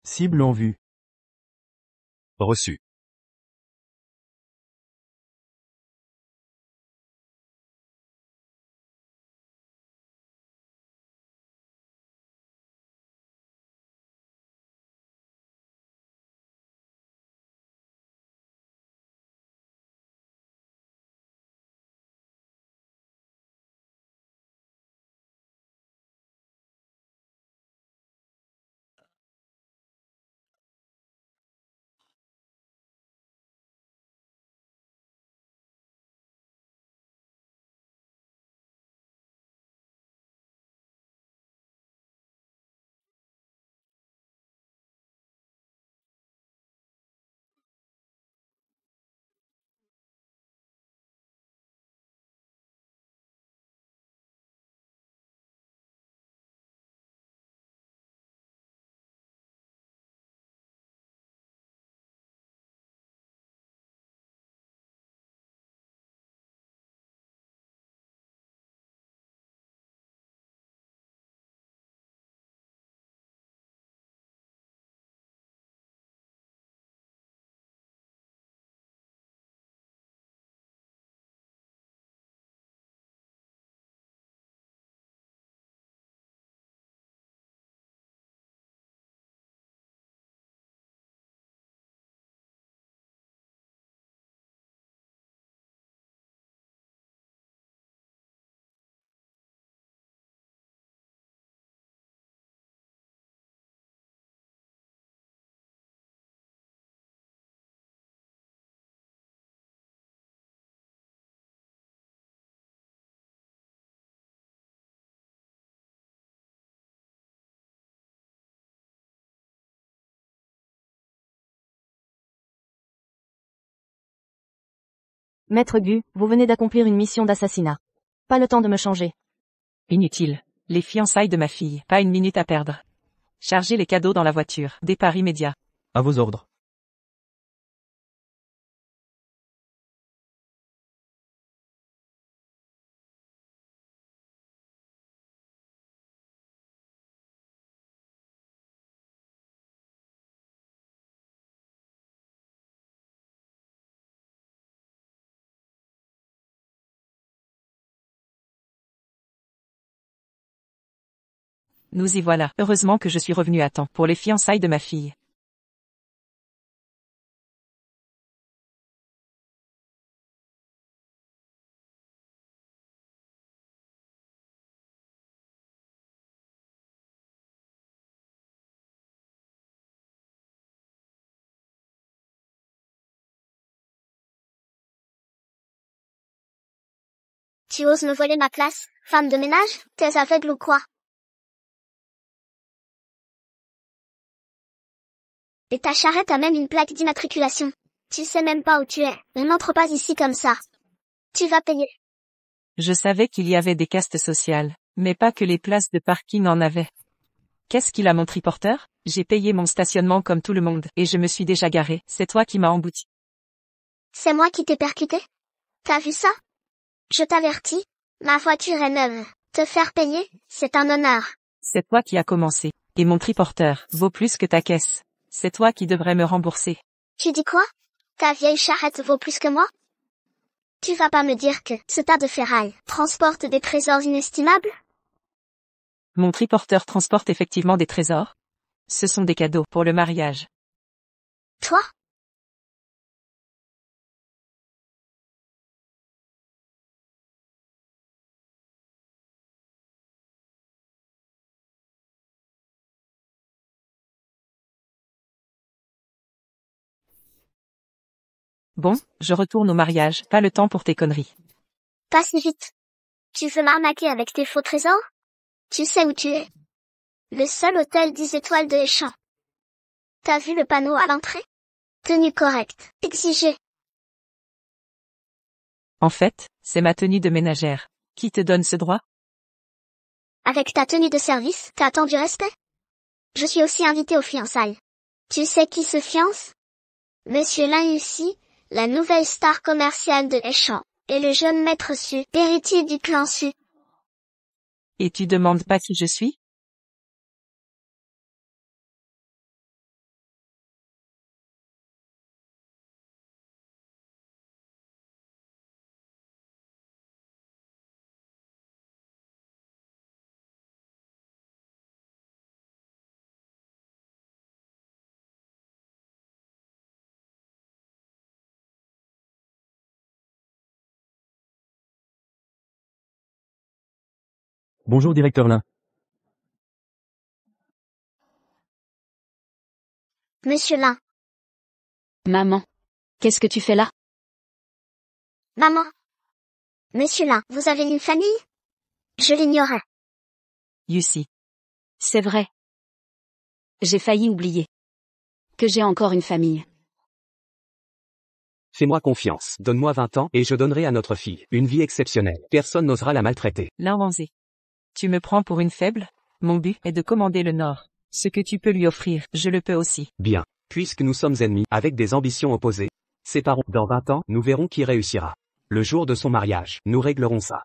Cible en vue. Reçu. Maître Gu, vous venez d'accomplir une mission d'assassinat. Pas le temps de me changer. Inutile. Les fiançailles de ma fille, pas une minute à perdre. Chargez les cadeaux dans la voiture. Départ immédiat. À vos ordres. Nous y voilà. Heureusement que je suis revenu à temps pour les fiançailles de ma fille. Tu oses me voler ma place, femme de ménage? T'es aveugle ou quoi? Et ta charrette a même une plaque d'immatriculation. Tu sais même pas où tu es. On n'entre pas ici comme ça. Tu vas payer. Je savais qu'il y avait des castes sociales, mais pas que les places de parking en avaient. Qu'est-ce qu'il a mon triporteur? J'ai payé mon stationnement comme tout le monde, et je me suis déjà garé. C'est toi qui m'as embouti. C'est moi qui t'ai percuté? T'as vu ça? Je t'avertis, ma voiture est neuve. Te faire payer, c'est un honneur. C'est toi qui as commencé. Et mon triporteur vaut plus que ta caisse. C'est toi qui devrais me rembourser. Tu dis quoi? Ta vieille charrette vaut plus que moi? Tu vas pas me dire que ce tas de ferraille transporte des trésors inestimables? Mon triporteur transporte effectivement des trésors. Ce sont des cadeaux pour le mariage. Toi? Bon, je retourne au mariage. Pas le temps pour tes conneries. Pas si vite. Tu veux m'arnaquer avec tes faux trésors? Tu sais où tu es. Le seul hôtel 10 étoiles de Échamps. T'as vu le panneau à l'entrée? Tenue correcte. Exigée. En fait, c'est ma tenue de ménagère. Qui te donne ce droit? Avec ta tenue de service, t'attends du respect? Je suis aussi invitée aux fiançailles. Tu sais qui se fiance? Monsieur Linussi, la nouvelle star commerciale de Échamps, et le jeune maître Su, héritier du clan Su. Et tu demandes pas qui je suis? Bonjour directeur Lin. Monsieur Lin. Maman. Qu'est-ce que tu fais là? Maman. Monsieur Lin, vous avez une famille? Je l'ignorais. Yusi. C'est vrai. J'ai failli oublier. Que j'ai encore une famille. Fais-moi confiance, donne-moi 20 ans et je donnerai à notre fille une vie exceptionnelle. Personne n'osera la maltraiter. Linwanzé. Tu me prends pour une faible? Mon but est de commander le Nord. Ce que tu peux lui offrir, je le peux aussi. Bien. Puisque nous sommes ennemis, avec des ambitions opposées, séparons. Dans 20 ans, nous verrons qui réussira. Le jour de son mariage, nous réglerons ça.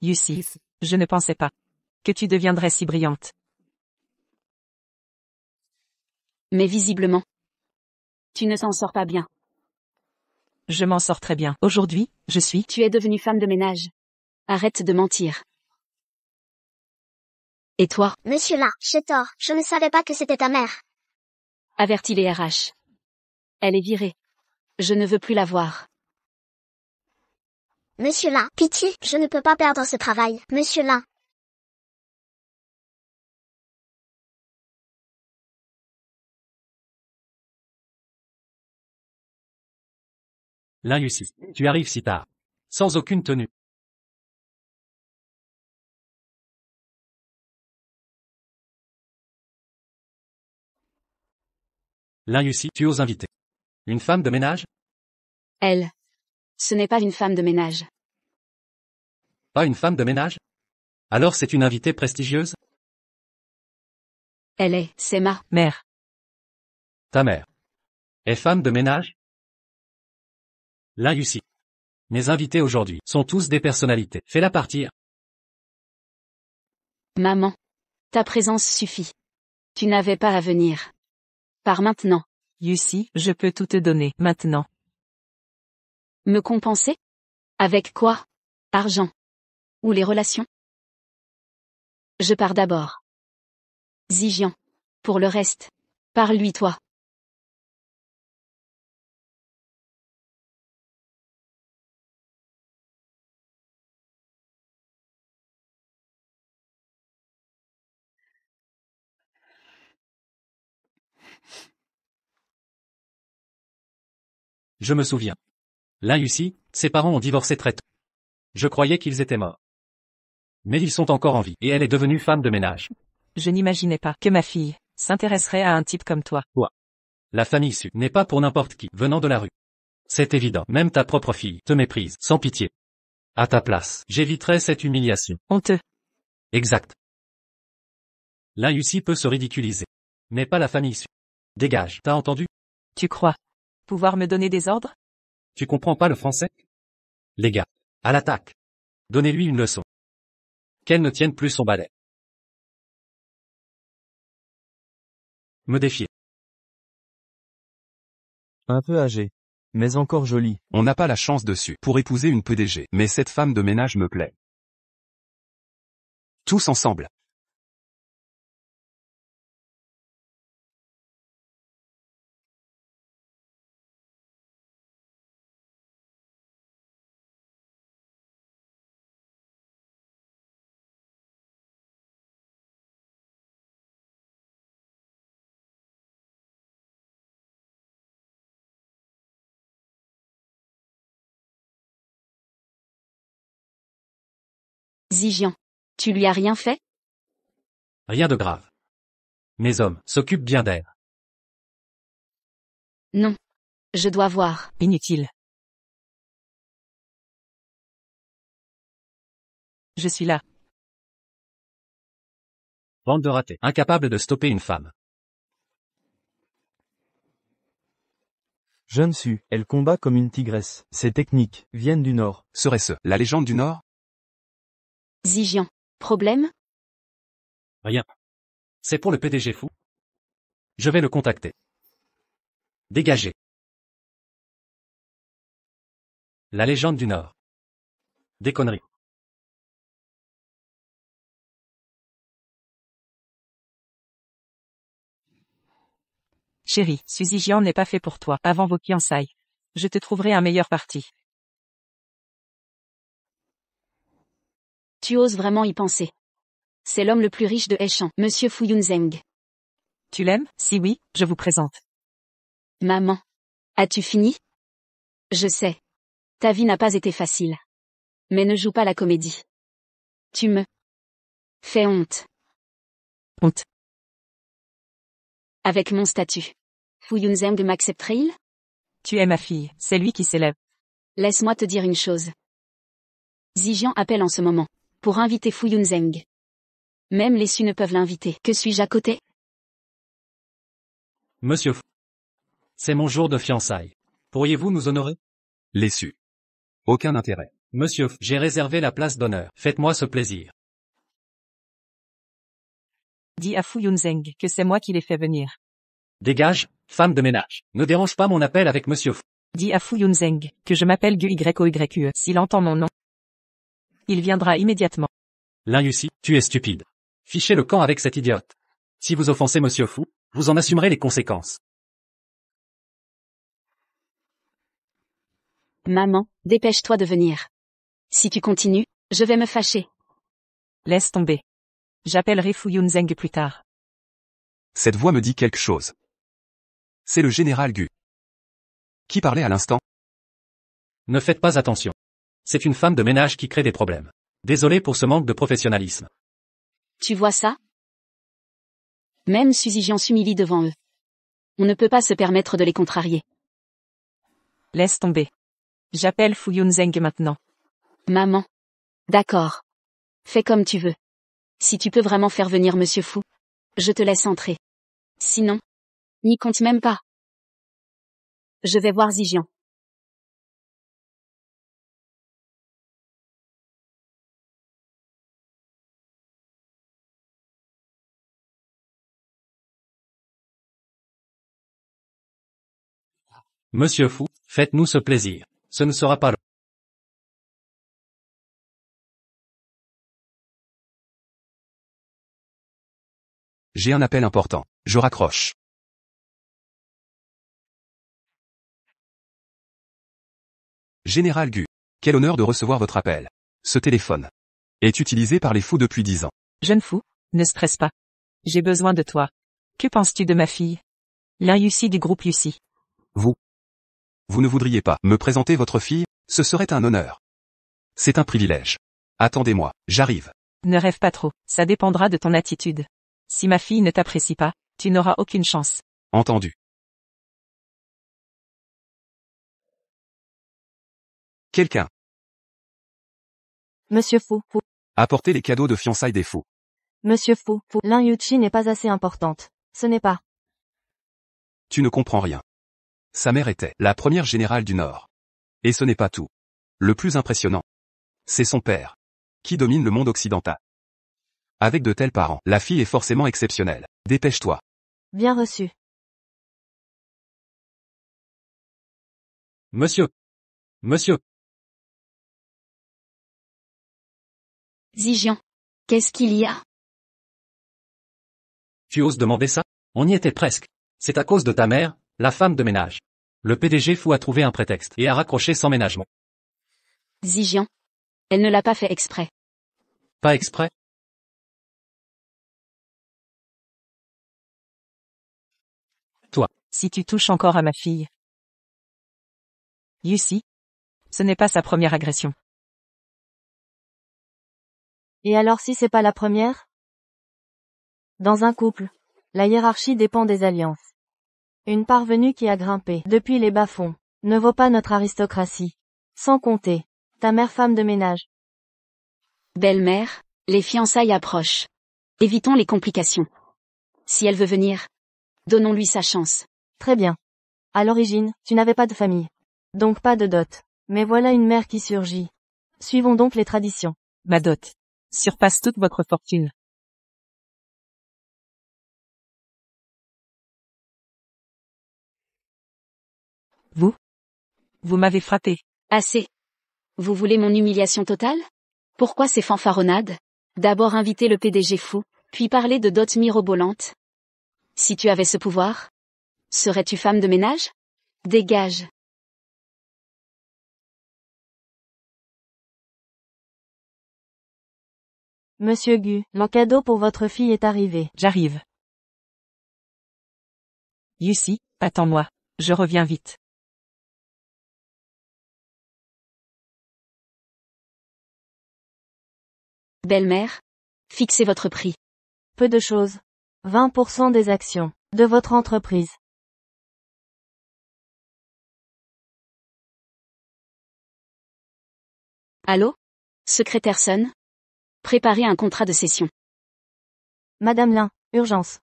Yusi. Je ne pensais pas que tu deviendrais si brillante. Mais visiblement. Tu ne t'en sors pas bien. Je m'en sors très bien. Aujourd'hui, je suis... Tu es devenue femme de ménage. Arrête de mentir. Et toi? Monsieur Lin, j'ai tort. Je ne savais pas que c'était ta mère. Avertis les RH. Elle est virée. Je ne veux plus la voir. Monsieur Lin, pitié, je ne peux pas perdre ce travail. Monsieur Lin. Lin Yusi. Tu arrives si tard. Sans aucune tenue. Lin Yusi, tu oses inviter une femme de ménage? Elle. Ce n'est pas une femme de ménage. Pas une femme de ménage? Alors c'est une invitée prestigieuse? C'est ma Mère. Ta mère est femme de ménage? Lin Yusi. Mes invités aujourd'hui sont tous des personnalités. Fais-la partir. maman. Ta présence suffit. Tu n'avais pas à venir. Pars maintenant. Yusi, je peux tout te donner, maintenant. Me compenser? Avec quoi? Argent. Ou les relations? Je pars d'abord. Zijian. Pour le reste. Parle-lui toi. Je me souviens. Lin Yusi, ses parents ont divorcé très tôt. Je croyais qu'ils étaient morts. Mais ils sont encore en vie, et elle est devenue femme de ménage. Je n'imaginais pas que ma fille s'intéresserait à un type comme toi. La famille Su n'est pas pour n'importe qui, venant de la rue. C'est évident, même ta propre fille te méprise, sans pitié. À ta place, j'éviterais cette humiliation. Honteux. Exact. Lin Yusi peut se ridiculiser. Mais pas la famille Su. Dégage, t'as entendu? Tu crois pouvoir me donner des ordres? Tu comprends pas le français? Les gars, à l'attaque. Donnez-lui une leçon. Qu'elle ne tienne plus son balai. Me défier. Un peu âgée, mais encore jolie. On n'a pas la chance dessus pour épouser une PDG, mais cette femme de ménage me plaît. Tous ensemble. Zijian. Tu lui as rien fait? Rien de grave. Mes hommes s'occupent bien d'elle. Non. Je dois voir. Inutile. Je suis là. Bande de ratés, incapable de stopper une femme. Jeune Su, elle combat comme une tigresse. Ses techniques viennent du Nord. Serait-ce la légende du Nord? Zijian. Problème? Rien. C'est pour le PDG fou. Je vais le contacter. Dégagez. La légende du Nord. Des conneries. Chérie, Suzy Jian n'est pas fait pour toi, avant vos fiançailles. Je te trouverai un meilleur parti. Tu oses vraiment y penser. C'est l'homme le plus riche de Heichan, Monsieur Fu Yunzeng. Tu l'aimes? Si oui, je vous présente. Maman. As-tu fini? Je sais. Ta vie n'a pas été facile. Mais ne joue pas la comédie. Tu me fais honte. Honte. Avec mon statut. Fu Yunzeng m'accepterait-il? Tu es ma fille, c'est lui qui s'élève. Laisse-moi te dire une chose. Zijian appelle en ce moment. Pour inviter Fu Yunzeng. Même les Su ne peuvent l'inviter. Que suis-je à côté? Monsieur Fu. C'est mon jour de fiançailles. Pourriez-vous nous honorer? Les Su. Aucun intérêt. Monsieur Fu, j'ai réservé la place d'honneur. Faites-moi ce plaisir. Dis à Fu Yunzeng que c'est moi qui l'ai fait venir. Dégage, femme de ménage. Ne dérange pas mon appel avec Monsieur Fu. Dis à Fu Yunzeng que je m'appelle Guyoyue. S'il entend mon nom, il viendra immédiatement. Lin Yusi, tu es stupide. Fichez le camp avec cette idiote. Si vous offensez Monsieur Fu, vous en assumerez les conséquences. Maman, dépêche-toi de venir. Si tu continues, je vais me fâcher. Laisse tomber. J'appellerai Fu Yunzeng plus tard. Cette voix me dit quelque chose. C'est le général Gu. Qui parlait à l'instant? Ne faites pas attention. C'est une femme de ménage qui crée des problèmes. Désolé pour ce manque de professionnalisme. Tu vois ça? Même Suzy Jian s'humilie devant eux. On ne peut pas se permettre de les contrarier. Laisse tomber. J'appelle Fu Yunzeng maintenant. Maman. D'accord. Fais comme tu veux. Si tu peux vraiment faire venir Monsieur Fu, je te laisse entrer. Sinon, n'y compte même pas. Je vais voir Zijian. Monsieur Fu, faites-nous ce plaisir. Ce ne sera pas long. J'ai un appel important. Je raccroche. Général Gu. Quel honneur de recevoir votre appel. Ce téléphone est utilisé par les fous depuis 10 ans. Jeune fou, ne stresse pas. J'ai besoin de toi. Que penses-tu de ma fille? Lin Yusi du groupe Yusi. Vous ne voudriez pas me présenter votre fille? Ce serait un honneur. C'est un privilège. Attendez-moi, j'arrive. Ne rêve pas trop, ça dépendra de ton attitude. Si ma fille ne t'apprécie pas, tu n'auras aucune chance. Entendu. Quelqu'un. Monsieur Fu, Apportez les cadeaux de fiançailles des fous. Monsieur Fu, Lin Yuchi n'est pas assez importante. Ce n'est pas. Tu ne comprends rien. Sa mère était la première générale du Nord. Et ce n'est pas tout. Le plus impressionnant, c'est son père, qui domine le monde occidental. Avec de tels parents, la fille est forcément exceptionnelle. Dépêche-toi. Bien reçu. Monsieur. Zijian. Qu'est-ce qu'il y a? Tu oses demander ça? On y était presque. C'est à cause de ta mère, la femme de ménage. Le PDG Fu a trouvé un prétexte et a raccroché sans ménagement. Zijian. Elle ne l'a pas fait exprès. Pas exprès? Toi. Si tu touches encore à ma fille. Yusi. Ce n'est pas sa première agression. Et alors si c'est pas la première? Dans un couple, la hiérarchie dépend des alliances. Une parvenue qui a grimpé depuis les bas-fonds ne vaut pas notre aristocratie. Sans compter ta mère femme de ménage. Belle-mère, les fiançailles approchent. Évitons les complications. Si elle veut venir, donnons-lui sa chance. Très bien. À l'origine, tu n'avais pas de famille. Donc pas de dot. Mais voilà une mère qui surgit. Suivons donc les traditions. Ma dot surpasse toute votre fortune. Vous m'avez frappé. Assez. Vous voulez mon humiliation totale? Pourquoi ces fanfaronnades? D'abord inviter le PDG fou, puis parler de dot mirobolante. Si tu avais ce pouvoir, serais-tu femme de ménage? Dégage. Monsieur Gu, mon cadeau pour votre fille est arrivé. J'arrive. Yusi, attends-moi. Je reviens vite. Belle-mère, fixez votre prix. Peu de choses. 20% des actions de votre entreprise. Allô? Secrétaire Sun? Préparez un contrat de cession. Madame Lin, urgence.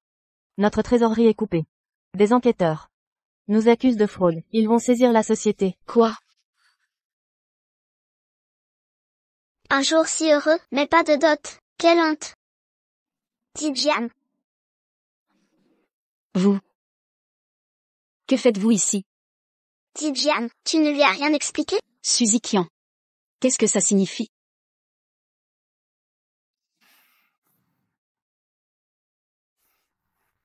Notre trésorerie est coupée. Des enquêteurs nous accusent de fraude. Ils vont saisir la société. Quoi? Un jour si heureux, mais pas de dot. Quelle honte. Dit Jian. Vous. Que faites-vous ici? Dit Jian, tu ne lui as rien expliqué? Suzy Qian. Qu'est-ce que ça signifie?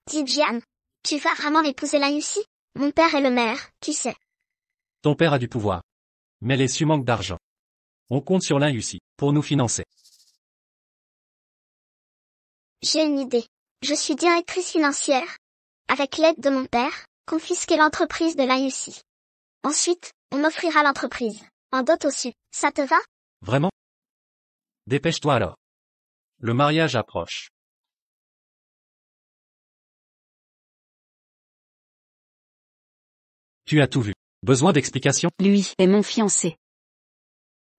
Dit Jian. Tu vas vraiment épouser la Yusi? Mon père est le maire, tu sais. Ton père a du pouvoir. Mais les Su manquent d'argent. On compte sur l'Inussi pour nous financer. J'ai une idée. Je suis directrice financière. Avec l'aide de mon père, confisquer l'entreprise de la Yusi. Ensuite, on m'offrira l'entreprise. En dot au-dessus. Ça te va? Vraiment? Dépêche-toi alors. Le mariage approche. Tu as tout vu. Besoin d'explications? Lui est mon fiancé.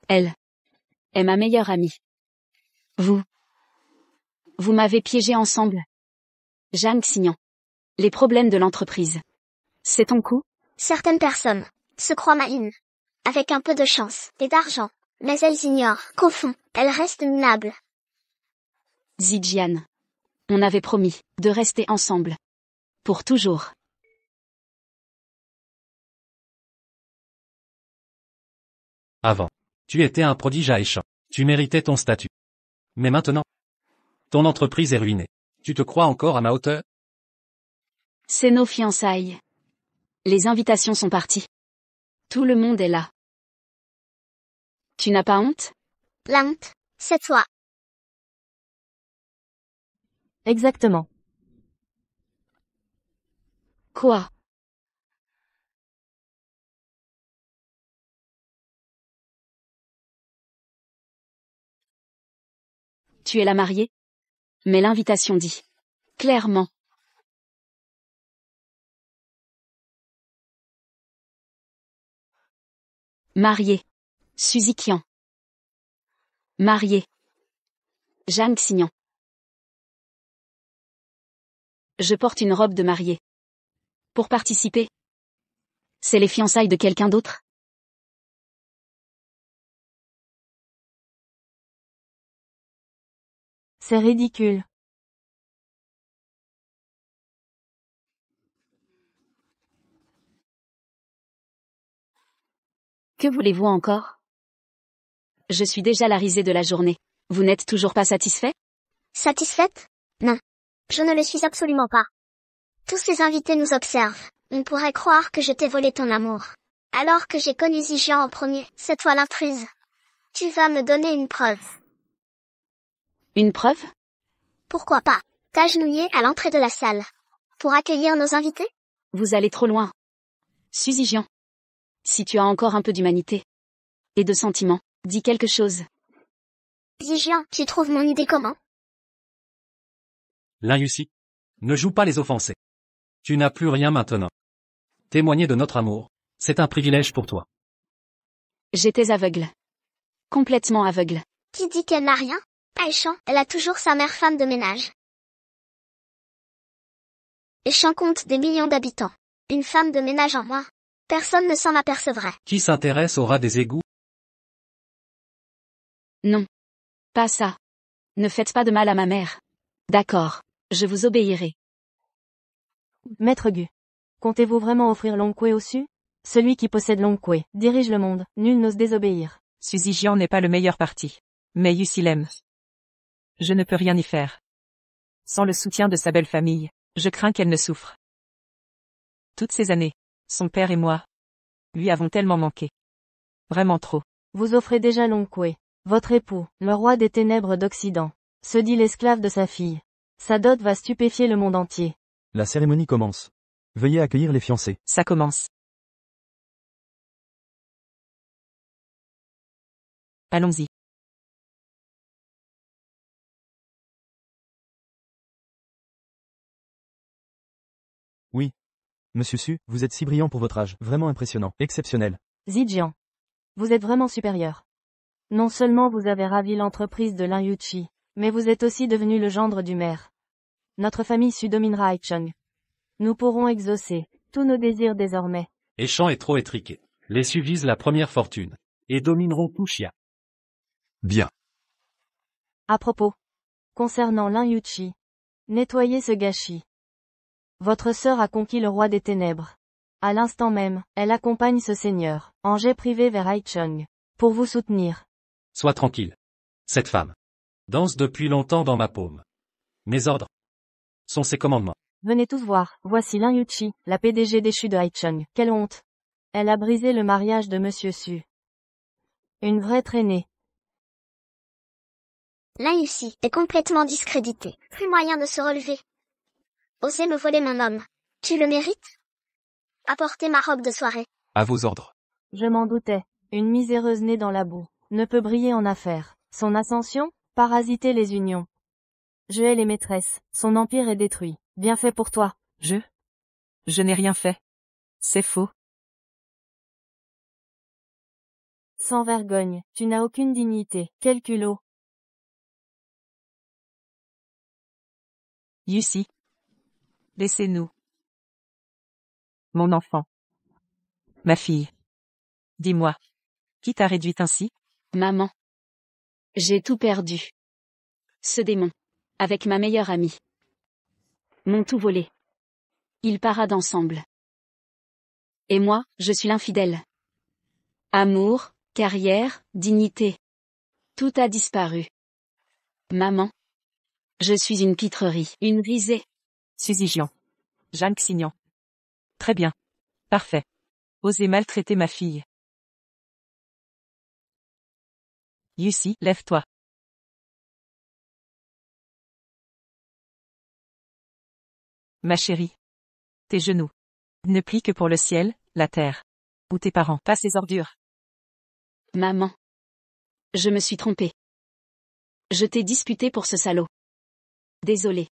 Elle est ma meilleure amie. Vous m'avez piégé ensemble. Zhang Xignan. Les problèmes de l'entreprise. C'est ton coup? Certaines personnes se croient malines. Avec un peu de chance et d'argent. Mais elles ignorent qu'au fond, elles restent minables. Zijian. On avait promis de rester ensemble. Pour toujours. Avant. Tu étais un prodige à Aishan. Tu méritais ton statut. Mais maintenant, ton entreprise est ruinée. Tu te crois encore à ma hauteur? C'est nos fiançailles. Les invitations sont parties. Tout le monde est là. Tu n'as pas honte? La honte, c'est toi. Exactement. Quoi? Tu es la mariée? Mais l'invitation dit clairement. Mariée. Suzy Qian. Mariée. Zhang Xignan. Je porte une robe de mariée. Pour participer. C'est les fiançailles de quelqu'un d'autre? C'est ridicule. Que voulez-vous encore? Je suis déjà la risée de la journée. Vous n'êtes toujours pas satisfait? Satisfaite? Non. Je ne le suis absolument pas. Tous ces invités nous observent. On pourrait croire que je t'ai volé ton amour. Alors que j'ai connu Zijian en premier, c'est toi l'intruse. Tu vas me donner une preuve. Une preuve? Pourquoi pas? T'agenouiller à l'entrée de la salle. Pour accueillir nos invités? Vous allez trop loin. Suzy Jian. Si tu as encore un peu d'humanité. Et de sentiment, dis quelque chose. Zijian, tu trouves mon idée comment? L'Inussi. Ne joue pas les offensés. Tu n'as plus rien maintenant. Témoigner de notre amour, c'est un privilège pour toi. J'étais aveugle. Complètement aveugle. Qui dit qu'elle n'a rien? Aishan, elle a toujours sa mère femme de ménage. Aishan compte des millions d'habitants. Une femme de ménage en moi. Personne ne s'en apercevrait. Qui s'intéresse au rat des égouts? Non. Pas ça. Ne faites pas de mal à ma mère. D'accord. Je vous obéirai. Maître Gu. Comptez-vous vraiment offrir Longquay au Su? Celui qui possède Longquay dirige le monde, nul n'ose désobéir. Suzy Jian n'est pas le meilleur parti. Mais Yusi l'aime. Je ne peux rien y faire. Sans le soutien de sa belle famille, je crains qu'elle ne souffre. Toutes ces années, son père et moi, lui avons tellement manqué. Vraiment trop. Vous offrez déjà Longquay. Votre époux, le roi des ténèbres d'Occident, se dit l'esclave de sa fille. Sa dot va stupéfier le monde entier. La cérémonie commence. Veuillez accueillir les fiancés. Ça commence. Allons-y. Oui. Monsieur Su, vous êtes si brillant pour votre âge. Vraiment impressionnant. Exceptionnel. Zijian. Vous êtes vraiment supérieur. Non seulement vous avez ravi l'entreprise de Lin Yuchi, mais vous êtes aussi devenu le gendre du maire. Notre famille Su dominera Haicheng. Nous pourrons exaucer tous nos désirs désormais. Échan est trop étriqué. Les Su visent la première fortune. Et domineront tout Xia. Bien. À propos. Concernant Lin Yuchi. Nettoyez ce gâchis. Votre sœur a conquis le roi des ténèbres. À l'instant même, elle accompagne ce seigneur, en jet privé vers Haicheng, pour vous soutenir. Sois tranquille. Cette femme danse depuis longtemps dans ma paume. Mes ordres sont ses commandements. Venez tous voir, voici Lin Yuchi, la PDG déchue de Haicheng. Quelle honte. Elle a brisé le mariage de Monsieur Su. Une vraie traînée. Lin Yusi est complètement discrédité. Plus moyen de se relever. Osez me voler mon homme. Tu le mérites? Apportez ma robe de soirée. À vos ordres. Je m'en doutais. Une miséreuse née dans la boue, ne peut briller en affaires. Son ascension, parasiter les unions. Je hais les maîtresses, son empire est détruit. Bien fait pour toi. Je n'ai rien fait. C'est faux. Sans vergogne, tu n'as aucune dignité. Quel culot. Yusi. Laissez-nous. Mon enfant. Ma fille. Dis-moi. Qui t'a réduite ainsi? Maman. J'ai tout perdu. Ce démon. Avec ma meilleure amie. M'ont tout volé. Ils paradent ensemble. Et moi, je suis l'infidèle. Amour, carrière, dignité. Tout a disparu. Maman. Je suis une pitrerie, une risée. Suzy Jian. Jeanne Xignan. Très bien. Parfait. Osez maltraiter ma fille. Yusi, lève-toi. Ma chérie. Tes genoux. Ne plient que pour le ciel, la terre. Ou tes parents. Pas ces ordures. Maman. Je me suis trompée. Je t'ai disputé pour ce salaud. Désolée.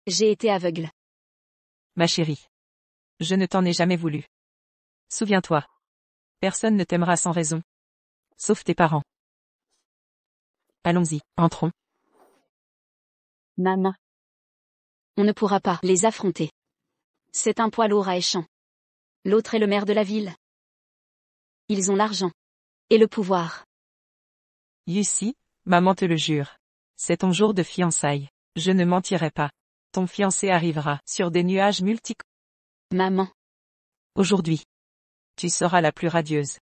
J'ai été aveugle. Ma chérie. Je ne t'en ai jamais voulu. Souviens-toi. Personne ne t'aimera sans raison. Sauf tes parents. Allons-y, entrons. Maman. On ne pourra pas les affronter. C'est un poids lourd à Échan. L'autre est le maire de la ville. Ils ont l'argent. Et le pouvoir. Yusi, maman te le jure. C'est ton jour de fiançailles. Je ne mentirai pas. Ton fiancé arrivera sur des nuages multicolores. Maman. Aujourd'hui. Tu seras la plus radieuse.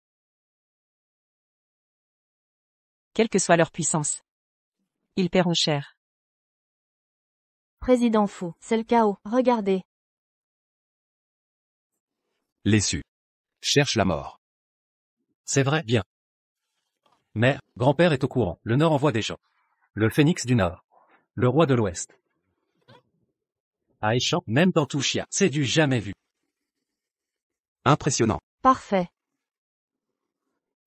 Quelle que soit leur puissance. Ils paieront cher. Président fou, c'est le chaos, regardez. Les Su cherchent la mort. C'est vrai, bien. Mère, grand-père est au courant. Le Nord envoie des gens. Le Phénix du Nord. Le roi de l'Ouest. À Échan, même dans tout Xia, c'est du jamais vu. Impressionnant. Parfait.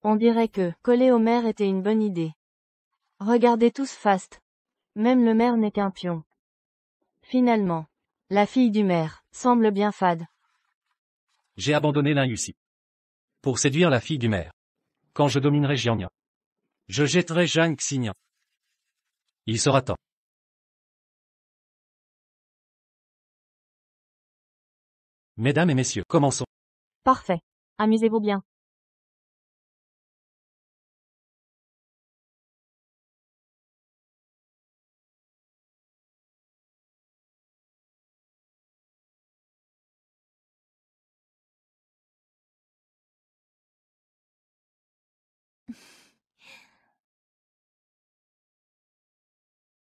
On dirait que coller au maire était une bonne idée. Regardez tous Fast. Même le maire n'est qu'un pion. Finalement, la fille du maire semble bien fade. J'ai abandonné Lin Yusi. Pour séduire la fille du maire. Quand je dominerai Jiangnan. Je jetterai Zhang Xignan. Il sera temps. Mesdames et messieurs, commençons. Parfait. Amusez-vous bien.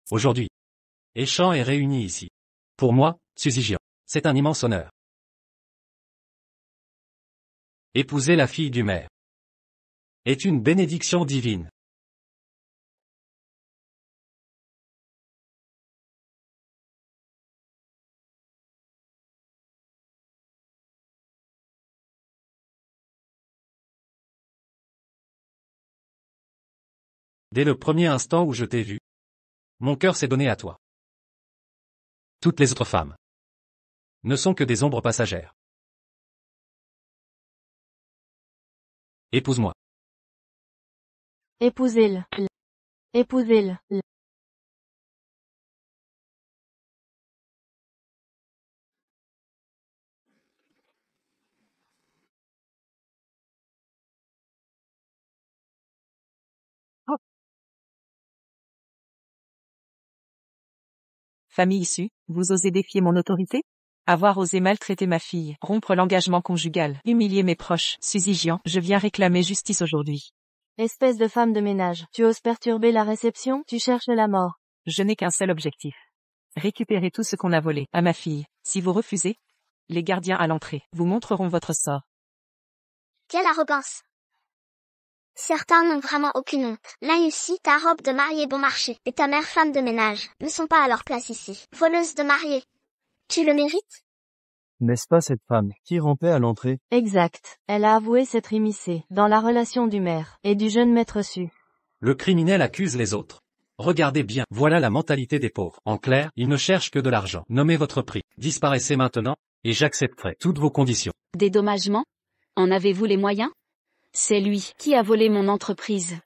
Aujourd'hui, Échamps est réuni ici. Pour moi, Suzy Gian, c'est un immense honneur. Épouser la fille du maire est une bénédiction divine. Dès le premier instant où je t'ai vu, mon cœur s'est donné à toi. Toutes les autres femmes ne sont que des ombres passagères. Épouse-moi. Épousez-le. Épousez-le. Famille issue, vous osez défier mon autorité? Avoir osé maltraiter ma fille, rompre l'engagement conjugal, humilier mes proches, Suzy Gian, je viens réclamer justice aujourd'hui. Espèce de femme de ménage. Tu oses perturber la réception? Tu cherches la mort. Je n'ai qu'un seul objectif. Récupérer tout ce qu'on a volé à ma fille. Si vous refusez, les gardiens à l'entrée vous montreront votre sort. Quelle arrogance. Certains n'ont vraiment aucune honte. Là ici, ta robe de mariée bon marché et ta mère femme de ménage ne sont pas à leur place ici. Voleuse de mariée. Tu le mérites? N'est-ce pas cette femme qui rampait à l'entrée? Exact. Elle a avoué s'être immiscée dans la relation du maire et du jeune maître Su. Le criminel accuse les autres. Regardez bien, voilà la mentalité des pauvres. En clair, ils ne cherchent que de l'argent. Nommez votre prix. Disparaissez maintenant, et j'accepterai toutes vos conditions. Dédommagement? En avez-vous les moyens? C'est lui qui a volé mon entreprise.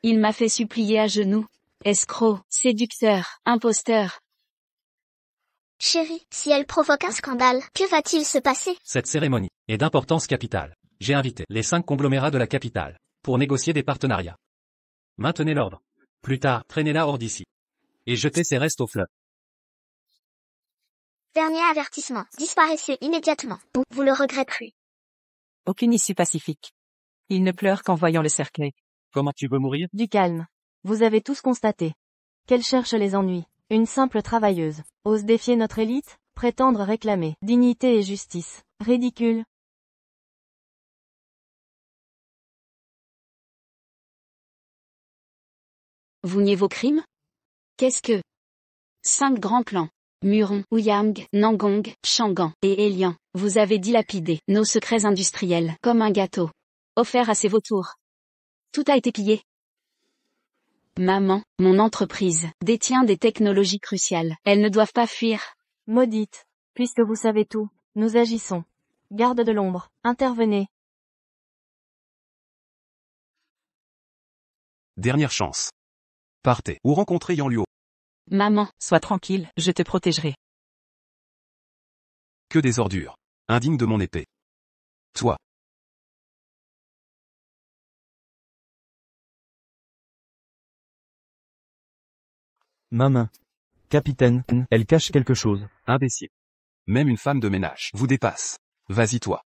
Il m'a fait supplier à genoux. Escroc, séducteur, imposteur. Chérie, si elle provoque un scandale, que va-t-il se passer? Cette cérémonie est d'importance capitale. J'ai invité les 5 conglomérats de la capitale pour négocier des partenariats. Maintenez l'ordre. Plus tard, traînez-la hors d'ici. Et jetez ses restes au fleuve. Dernier avertissement. Disparaissez immédiatement. Vous le regretterez. Aucune issue pacifique. Il ne pleure qu'en voyant le cercueil. Comment tu veux mourir? Du calme. Vous avez tous constaté qu'elle cherche les ennuis. Une simple travailleuse. Ose défier notre élite, prétendre réclamer dignité et justice. Ridicule. Vous niez vos crimes? Qu'est-ce que 5 grands clans, Muron, Ouyang, Nangong, Shangan et Elian, vous avez dilapidé nos secrets industriels comme un gâteau offert à ces vautours. Tout a été pillé. Maman, mon entreprise détient des technologies cruciales. Elles ne doivent pas fuir. Maudite. Puisque vous savez tout, nous agissons. Garde de l'ombre, intervenez. Dernière chance. Partez ou rencontrez Yan Luo. Maman, Sois tranquille, je te protégerai. Que des ordures. Indigne de mon épée. Toi. Ma main. Capitaine, elle cache quelque chose. Imbécile. Même une femme de ménage vous dépasse. Vas-y toi.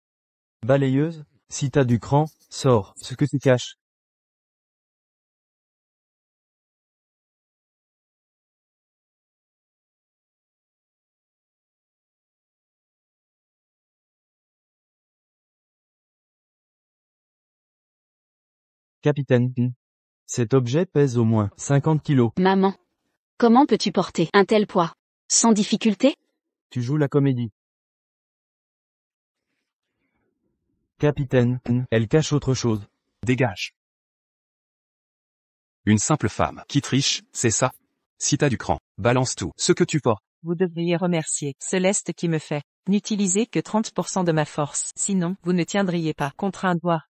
Balayeuse, si t'as du cran, sors ce que tu caches. Capitaine, cet objet pèse au moins 50 kilos. maman. Comment peux-tu porter un tel poids? Sans difficulté? Tu joues la comédie. Capitaine, elle cache autre chose. Dégage. Une simple femme qui triche, c'est ça? Si t'as du cran, balance tout ce que tu portes. Vous devriez remercier Céleste qui me fait n'utiliser que 30% de ma force. Sinon, vous ne tiendriez pas contre un doigt.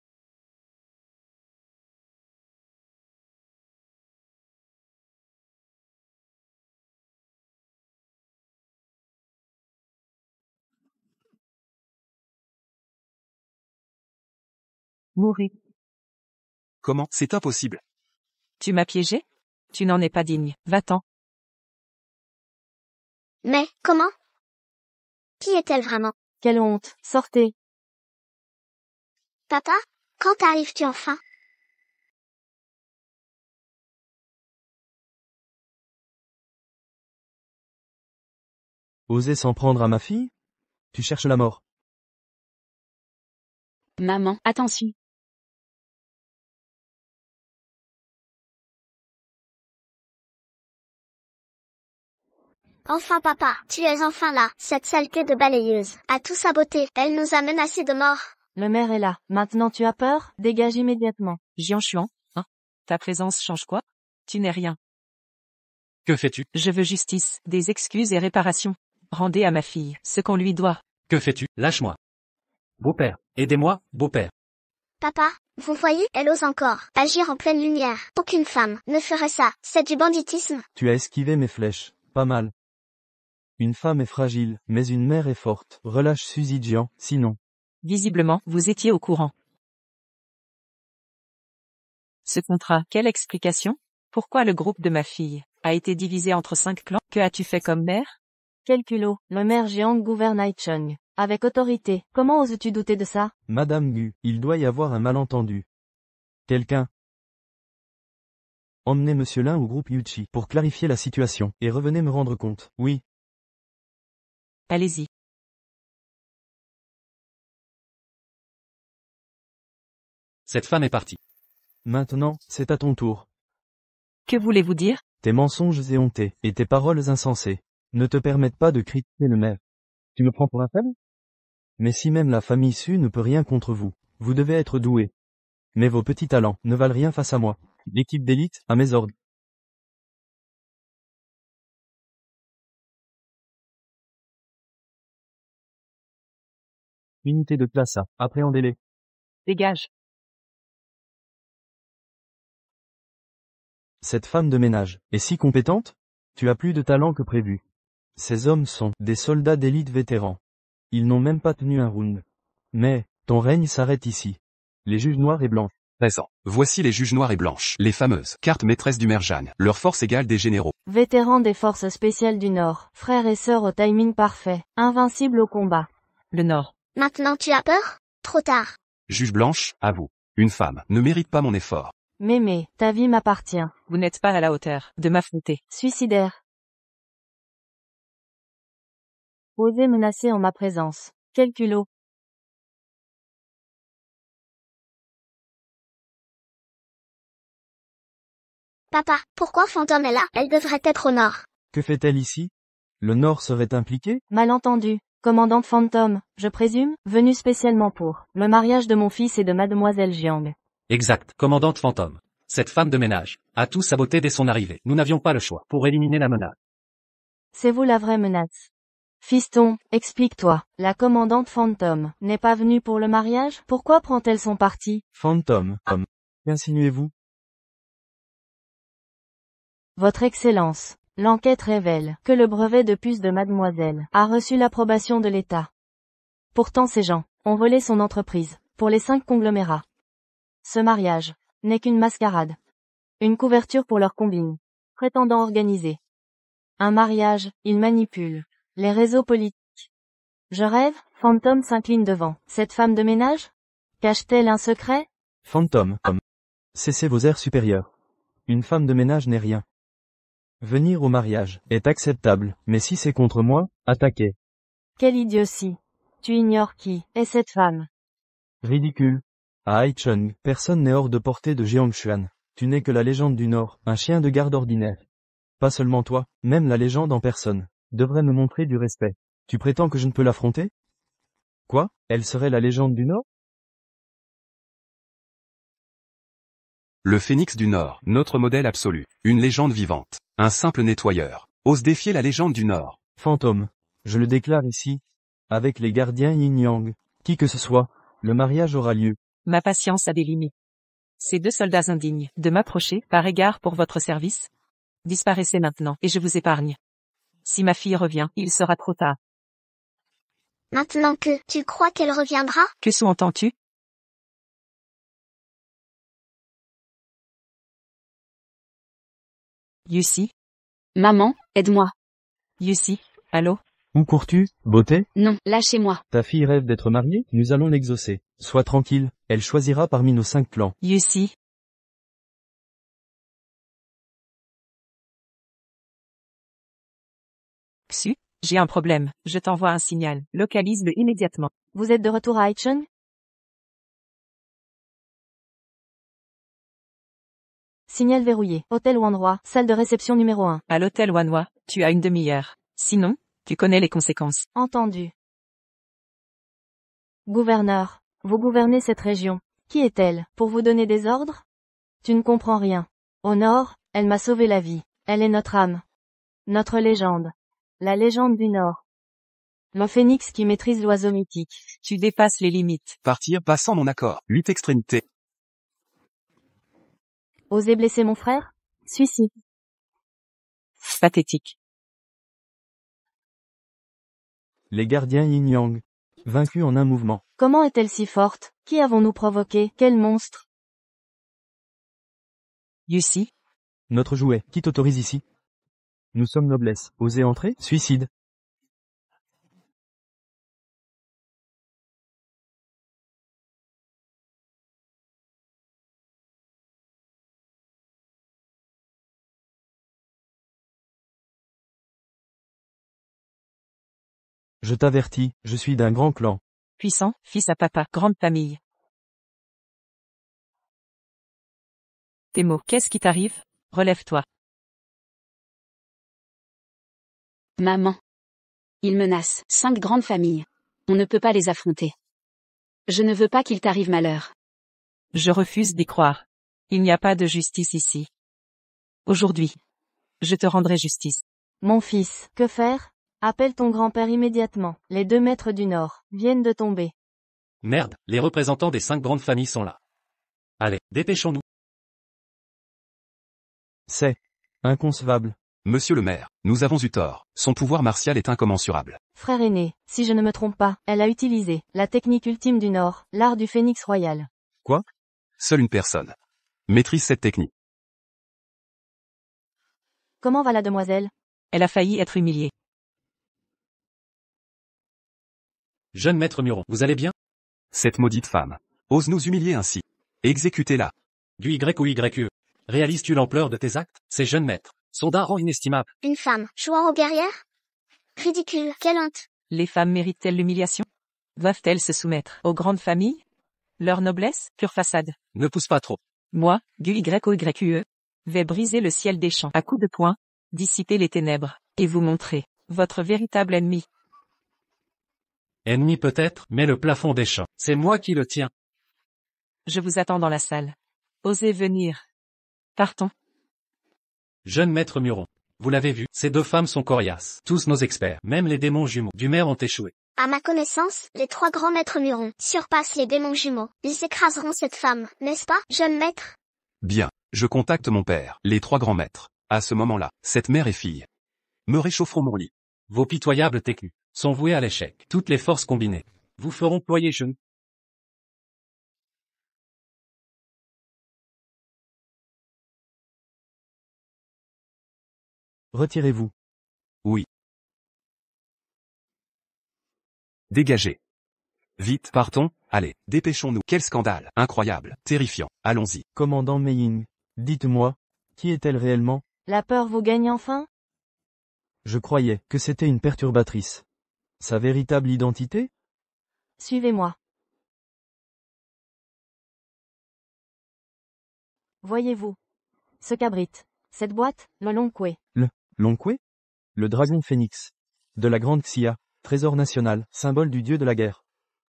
Mourir. Comment? C'est impossible. Tu m'as piégé? Tu n'en es pas digne. Va-t'en. Mais, comment? Qui est-elle vraiment? Quelle honte. Sortez. Papa, quand arrives-tu enfin? Oser s'en prendre à ma fille? Tu cherches la mort. Maman, attention. Enfin papa, tu es enfin là. Cette saleté de balayeuse a tout saboté. Elle nous a menacés de mort. Le maire est là. Maintenant tu as peur? Dégage immédiatement. Jianshuan, hein? Ta présence change quoi? Tu n'es rien. Que fais-tu? Je veux justice, des excuses et réparations. Rendez à ma fille ce qu'on lui doit. Que fais-tu? Lâche-moi. Beau-père, aidez-moi, beau-père. Papa, vous voyez, elle ose encore agir en pleine lumière. Aucune femme ne ferait ça. C'est du banditisme. Tu as esquivé mes flèches. Pas mal. Une femme est fragile, mais une mère est forte. Relâche Suzy Jian, sinon. Visiblement, vous étiez au courant. Ce contrat, quelle explication? Pourquoi le groupe de ma fille a été divisé entre 5 clans? Que as-tu fait comme mère? Quel culot. Le maire Jiang gouverne Haicheng. Avec autorité. Comment oses-tu douter de ça? Madame Gu, il doit y avoir un malentendu. Quelqu'un. Emmenez Monsieur Lin au groupe Yuchi pour clarifier la situation, et revenez me rendre compte. Oui. Allez-y. Cette femme est partie. Maintenant, c'est à ton tour. Que voulez-vous dire? Tes mensonges éhontés, et tes paroles insensées, ne te permettent pas de critiquer le maire. Tu me prends pour un faible? Mais si même la famille Su ne peut rien contre vous, vous devez être doué. Mais vos petits talents ne valent rien face à moi. L'équipe d'élite, à mes ordres. Unité de classe A, appréhendez-les. Dégage. Cette femme de ménage est si compétente? Tu as plus de talent que prévu. Ces hommes sont des soldats d'élite vétérans. Ils n'ont même pas tenu un round. Mais, ton règne s'arrête ici. Les juges noirs et blancs. Présent. Voici les juges noirs et blanches, les fameuses cartes maîtresses du Merjan. Leur force égale des généraux. Vétérans des forces spéciales du Nord. Frères et sœurs au timing parfait. Invincibles au combat. Le Nord. Maintenant tu as peur? Trop tard. Juge blanche, à vous. Une femme ne mérite pas mon effort. Mémé, ta vie m'appartient. Vous n'êtes pas à la hauteur de m'affronter. Suicidaire. Osez menacer en ma présence. Quel culot. Papa, pourquoi Fantôme est là? Elle devrait être au nord. Que fait-elle ici? Le Nord serait impliqué? Malentendu. Commandante Phantom, je présume, venue spécialement pour le mariage de mon fils et de mademoiselle Jiang. Exact, commandante fantôme. Cette femme de ménage a tout saboté dès son arrivée. Nous n'avions pas le choix pour éliminer la menace. C'est vous la vraie menace. Fiston, explique-toi. La commandante Phantom n'est pas venue pour le mariage? Pourquoi prend-elle son parti? Phantom, homme. Qu'insinuez-vous? Votre Excellence, l'enquête révèle que le brevet de puce de mademoiselle a reçu l'approbation de l'État. Pourtant ces gens ont volé son entreprise pour les 5 conglomérats. Ce mariage n'est qu'une mascarade. Une couverture pour leur combine, prétendant organiser un mariage, ils manipulent les réseaux politiques. Je rêve, Phantom s'incline devant cette femme de ménage? Cache-t-elle un secret? Phantom, homme. Cessez vos airs supérieurs. Une femme de ménage n'est rien. Venir au mariage est acceptable, mais si c'est contre moi, attaquez. Quelle idiotie. Tu ignores qui est cette femme. Ridicule. À Haicheng, personne n'est hors de portée de Jiangshuan. Tu n'es que la légende du Nord, un chien de garde ordinaire. Pas seulement toi, même la légende en personne, devrait me montrer du respect. Tu prétends que je ne peux l'affronter? Quoi? Elle serait la légende du Nord? Le Phénix du Nord, notre modèle absolu. Une légende vivante. Un simple nettoyeur. Ose défier la légende du Nord. Fantôme. Je le déclare ici. Avec les gardiens Yin-Yang. Qui que ce soit, le mariage aura lieu. Ma patience a des limites. Ces 2 soldats indignes de m'approcher par égard pour votre service? Disparaissez maintenant et je vous épargne. Si ma fille revient, il sera trop tard. Maintenant que tu crois qu'elle reviendra? Que sous-entends-tu? Yusi, Maman, aide-moi. Yusi, allô? Où cours-tu, beauté? Non, lâchez-moi. Ta fille rêve d'être mariée, nous allons l'exaucer. Sois tranquille, elle choisira parmi nos 5 clans. Yusi. Xu, j'ai un problème, je t'envoie un signal, localise-le immédiatement. Vous êtes de retour à Haicheng? Signal verrouillé. Hôtel ou endroit, salle de réception numéro 1. À l'hôtel Wanhua, tu as une demi-heure. Sinon, tu connais les conséquences. Entendu. Gouverneur, vous gouvernez cette région. Qui est-elle, pour vous donner des ordres? Tu ne comprends rien. Au nord, elle m'a sauvé la vie. Elle est notre âme. Notre légende. La légende du Nord. Le phénix qui maîtrise l'oiseau mythique. Tu dépasses les limites. Partir pas sans mon accord. 8 extrémités. Osez blesser mon frère? Suicide. Pathétique. Les gardiens Yin-Yang. Vaincus en un mouvement. Comment est-elle si forte? Qui avons-nous provoqué? Quel monstre? Yusi, Notre jouet, qui t'autorise ici? Nous sommes noblesse. Osez entrer? Suicide. Je t'avertis, je suis d'un grand clan. puissant, fils à papa, grande famille. Temo, qu'est-ce qui t'arrive? Relève-toi. Maman. Ils menacent 5 grandes familles. On ne peut pas les affronter. Je ne veux pas qu'il t'arrive malheur. Je refuse d'y croire. Il n'y a pas de justice ici. Aujourd'hui, je te rendrai justice. Mon fils, que faire? Appelle ton grand-père immédiatement. Les 2 maîtres du Nord viennent de tomber. Merde, les représentants des 5 grandes familles sont là. Allez, dépêchons-nous. C'est inconcevable. Monsieur le maire, nous avons eu tort. Son pouvoir martial est incommensurable. Frère aîné, si je ne me trompe pas, elle a utilisé la technique ultime du Nord, l'art du phénix royal. Quoi? Seule une personne maîtrise cette technique. Comment va la demoiselle? Elle a failli être humiliée. Jeune maître Muron, vous allez bien? Cette maudite femme ose nous humilier ainsi. Exécutez-la. Du Y ou YE. Réalises-tu l'ampleur de tes actes? Ces jeunes maîtres sont d'un rang inestimable. Une femme, jouant aux guerrières? Ridicule, quelle honte. Les femmes méritent-elles l'humiliation? Doivent-elles se soumettre aux grandes familles? Leur noblesse, pure façade. Ne pousse pas trop. Moi, du Y ou YE, vais briser le ciel des champs à coups de poing, dissiper les ténèbres, et vous montrer votre véritable ennemi. Ennemi peut-être, mais le plafond des champs, c'est moi qui le tiens. Je vous attends dans la salle. Osez venir. Partons. Jeune maître Muron. Vous l'avez vu, ces 2 femmes sont coriaces. Tous nos experts, même les démons jumeaux du maire ont échoué. À ma connaissance, les 3 grands maîtres Muron surpassent les démons jumeaux. Ils écraseront cette femme, n'est-ce pas, jeune maître? Bien, je contacte mon père, les 3 grands maîtres. À ce moment-là, cette mère et fille me réchaufferont mon lit. Vos pitoyables techniques sont voués à l'échec. Toutes les forces combinées vous feront ployer genoux. Retirez-vous. Oui. Dégagez. Vite, partons, allez, dépêchons-nous. Quel scandale, incroyable, terrifiant, allons-y. Commandant Meiying, dites-moi, qui est-elle réellement? La peur vous gagne enfin? Je croyais que c'était une perturbatrice. Sa véritable identité? Suivez-moi. Voyez-vous. Ce cabrite. Cette boîte, le Longkwe. Longkwe? Le dragon phénix. De la grande Xia, trésor national, symbole du dieu de la guerre.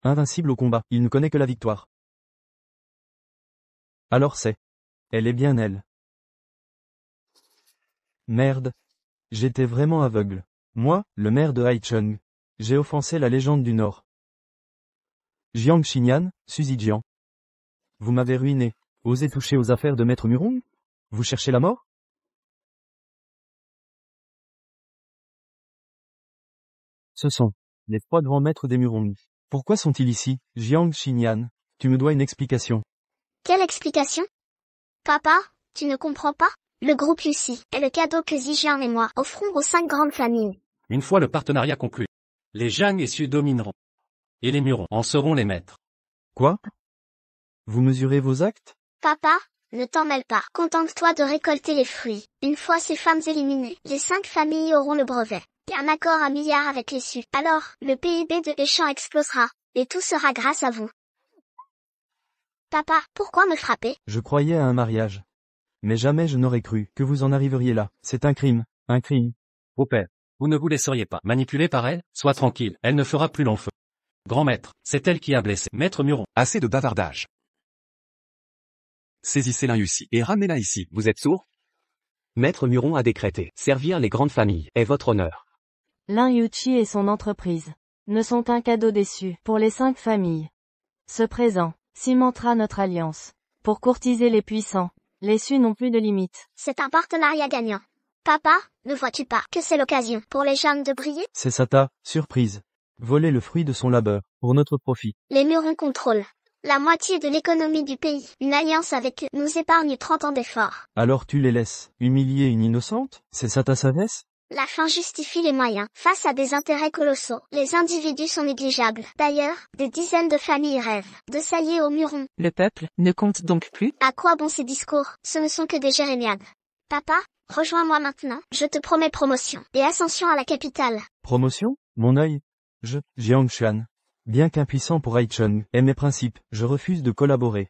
Invincible au combat, il ne connaît que la victoire. Alors c'est. Elle est bien elle. Merde. J'étais vraiment aveugle. Moi, le maire de Haicheng. J'ai offensé la légende du Nord. Jiang Xinyan, Suzy Jiang. Vous m'avez ruiné. Osez toucher aux affaires de Maître Muron? Vous cherchez la mort? Ce sont les 3 grands maîtres des Murong. Pourquoi sont-ils ici? Jiang Xinyan, tu me dois une explication. Quelle explication? Papa, tu ne comprends pas? Le groupe Lucie est le cadeau que Zijian et moi offrons aux 5 grandes familles. Une fois le partenariat conclu, les Zhang et Su domineront. Et les Muron en seront les maîtres. Quoi? Vous mesurez vos actes? Papa, ne t'en mêle pas. Contente-toi de récolter les fruits. Une fois ces femmes éliminées, les 5 familles auront le brevet. Et un accord à milliards avec les Su. Alors, le PIB de Échamps explosera. Et tout sera grâce à vous. Papa, pourquoi me frapper? Je croyais à un mariage. Mais jamais je n'aurais cru que vous en arriveriez là. C'est un crime. Un crime. Beau-père, vous ne vous laisseriez pas manipuler par elle? Sois tranquille, elle ne fera plus long feu. Grand maître, c'est elle qui a blessé Maître Muron. Assez de bavardage. Saisissez Lin Yuxi et ramenez-la ici. Vous êtes sourd? Maître Muron a décrété, servir les grandes familles est votre honneur. Lin Yuchi et son entreprise ne sont qu'un cadeau déçu pour les 5 familles. Ce présent cimentera notre alliance. Pour courtiser les puissants, les Su n'ont plus de limites. C'est un partenariat gagnant. Papa, ne vois-tu pas que c'est l'occasion pour les jeunes de briller? C'est Sata, surprise. Voler le fruit de son labeur, pour notre profit. Les Muron contrôlent la moitié de l'économie du pays. Une alliance avec eux nous épargne 30 ans d'efforts. Alors tu les laisses humilier une innocente? C'est ça ta sagesse? La fin justifie les moyens. Face à des intérêts colossaux, les individus sont négligeables. D'ailleurs, des dizaines de familles rêvent de s'allier aux Muron. Le peuple ne compte donc plus? À quoi bon ces discours? Ce ne sont que des jérémiades. Papa, rejoins-moi maintenant. Je te promets promotion et ascension à la capitale. Promotion? Mon œil? Jiang Xuan. Bien qu'impuissant pour Haicheng et mes principes, je refuse de collaborer.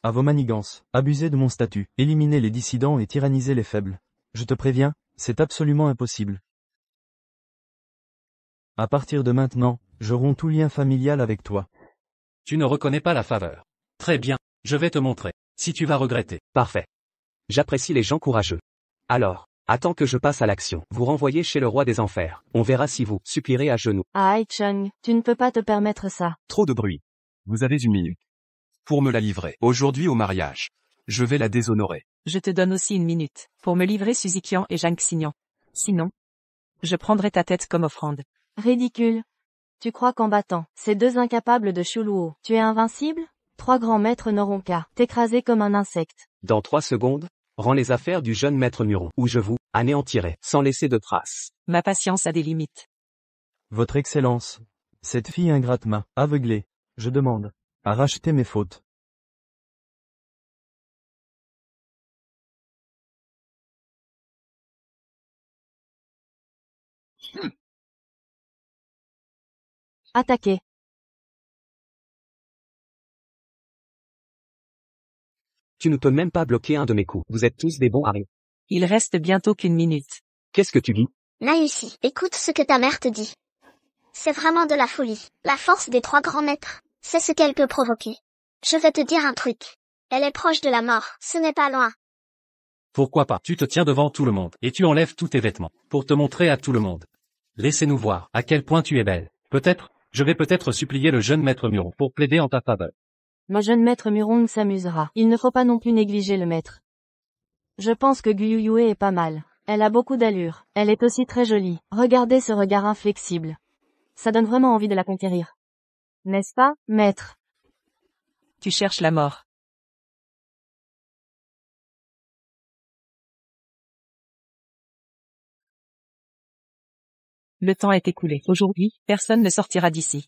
À vos manigances, abuser de mon statut, éliminer les dissidents et tyranniser les faibles. Je te préviens, c'est absolument impossible. À partir de maintenant, je romps tout lien familial avec toi. Tu ne reconnais pas la faveur. Très bien, je vais te montrer. Si tu vas regretter. Parfait. J'apprécie les gens courageux. Alors, attends que je passe à l'action. Vous renvoyez chez le roi des enfers. On verra si vous supplierez à genoux. Ah Haicheng, tu ne peux pas te permettre ça. Trop de bruit. Vous avez 1 minute. Pour me la livrer. Aujourd'hui au mariage. Je vais la déshonorer. Je te donne aussi 1 minute, pour me livrer Suzikian et Zhang Xignan. Sinon, je prendrai ta tête comme offrande. Ridicule. Tu crois qu'en battant ces 2 incapables de Shuluo, tu es invincible? 3 grands maîtres n'auront qu'à t'écraser comme un insecte. Dans 3 secondes, rends les affaires du jeune maître Muron, ou je vous anéantirai, sans laisser de traces. Ma patience a des limites. Votre Excellence, cette fille ingrate m'a aveuglé. Je demande à racheter mes fautes. Attaquez. Tu ne peux même pas bloquer un de mes coups. Vous êtes tous des bons à rien. Il reste bientôt qu'1 minute. Qu'est-ce que tu dis? Naïsi, écoute ce que ta mère te dit. C'est vraiment de la folie. La force des 3 grands maîtres, c'est ce qu'elle peut provoquer. Je vais te dire un truc. Elle est proche de la mort, ce n'est pas loin. Pourquoi pas? Tu te tiens devant tout le monde, et tu enlèves tous tes vêtements, pour te montrer à tout le monde. Laissez-nous voir à quel point tu es belle. Je vais peut-être supplier le jeune maître Muron pour plaider en ta faveur. Ma jeune maître Muron s'amusera. Il ne faut pas non plus négliger le maître. Je pense que Guyuyue est pas mal. Elle a beaucoup d'allure. Elle est aussi très jolie. Regardez ce regard inflexible. Ça donne vraiment envie de la conquérir. N'est-ce pas, maître? Tu cherches la mort. Le temps est écoulé. Aujourd'hui, personne ne sortira d'ici.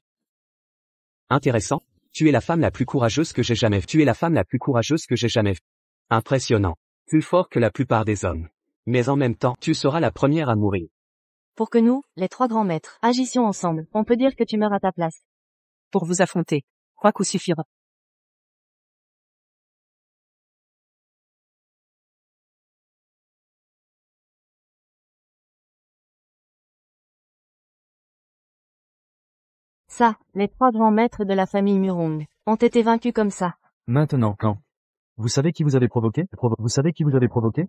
Intéressant. Tu es la femme la plus courageuse que j'ai jamais vue. Tu es la femme la plus courageuse que j'ai jamais vue. Impressionnant. Plus fort que la plupart des hommes. Mais en même temps, tu seras la première à mourir. Pour que nous, les 3 grands maîtres, agissions ensemble, on peut dire que tu meurs à ta place. Pour vous affronter, 3 coups suffira. Ça, les 3 grands maîtres de la famille Murong, ont été vaincus comme ça. Maintenant, quand? Vous savez qui vous avez provoqué? Vous savez qui vous avez provoqué?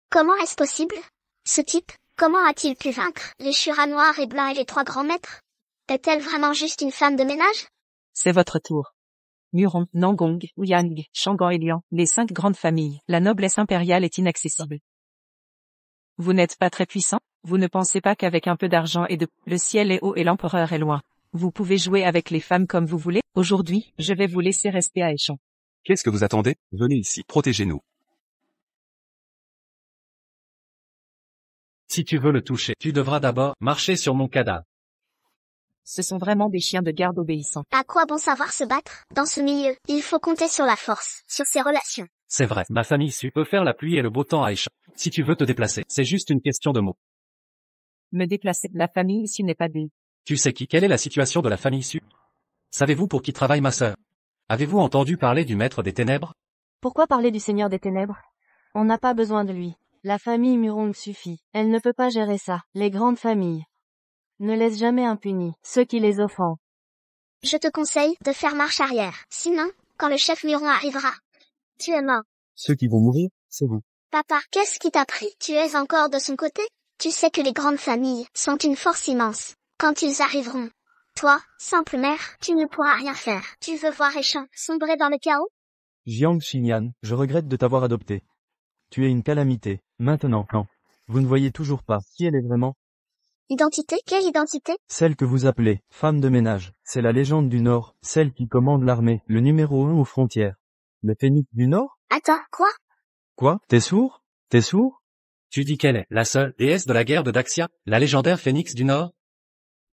Comment est-ce possible? Ce type, comment a-t-il pu vaincre les Shura noirs et blancs et les 3 grands maîtres? Est-elle vraiment juste une femme de ménage? C'est votre tour. Muron, Nangong, Ouyang, Shangan et Lian, les 5 grandes familles. La noblesse impériale est inaccessible. Vous n'êtes pas très puissant? Vous ne pensez pas qu'avec un peu d'argent et de... Le ciel est haut et l'empereur est loin. Vous pouvez jouer avec les femmes comme vous voulez. Aujourd'hui, je vais vous laisser rester à Échamps. Qu'est-ce que vous attendez? Venez ici, protégez-nous. Si tu veux le toucher, tu devras d'abord marcher sur mon cadavre. Ce sont vraiment des chiens de garde obéissants. À quoi bon savoir se battre? Dans ce milieu, il faut compter sur la force, sur ses relations. C'est vrai, ma famille issue peut faire la pluie et le beau temps à Aïcha. Si tu veux te déplacer, c'est juste une question de mots. Me déplacer de la famille ici n'est pas dit. Tu sais qui? Quelle est la situation de la famille issue? Savez-vous pour qui travaille ma sœur? Avez-vous entendu parler du maître des ténèbres? Pourquoi parler du Seigneur des Ténèbres? On n'a pas besoin de lui. La famille Murong suffit. Elle ne peut pas gérer ça. Les grandes familles ne laissent jamais impunis ceux qui les offendent. Je te conseille de faire marche arrière. Sinon, quand le chef Muron arrivera, tu es mort. Ceux qui vont mourir, c'est vous. Papa, qu'est-ce qui t'a pris? Tu es encore de son côté? Tu sais que les grandes familles sont une force immense. Quand ils arriveront, toi, simple mère, tu ne pourras rien faire. Tu veux voir Aishan sombrer dans le chaos? Jiang Xinyan, je regrette de t'avoir adopté. Tu es une calamité. Maintenant, quand vous ne voyez toujours pas qui elle est vraiment, Identité? Quelle identité? celle que vous appelez femme de ménage, c'est la légende du Nord, celle qui commande l'armée, le numéro 1 aux frontières. Le phénix du Nord? Attends, quoi? Quoi? T'es sourd? T'es sourd? Tu dis qu'elle est la seule déesse de la guerre de Daxia, la légendaire phénix du Nord?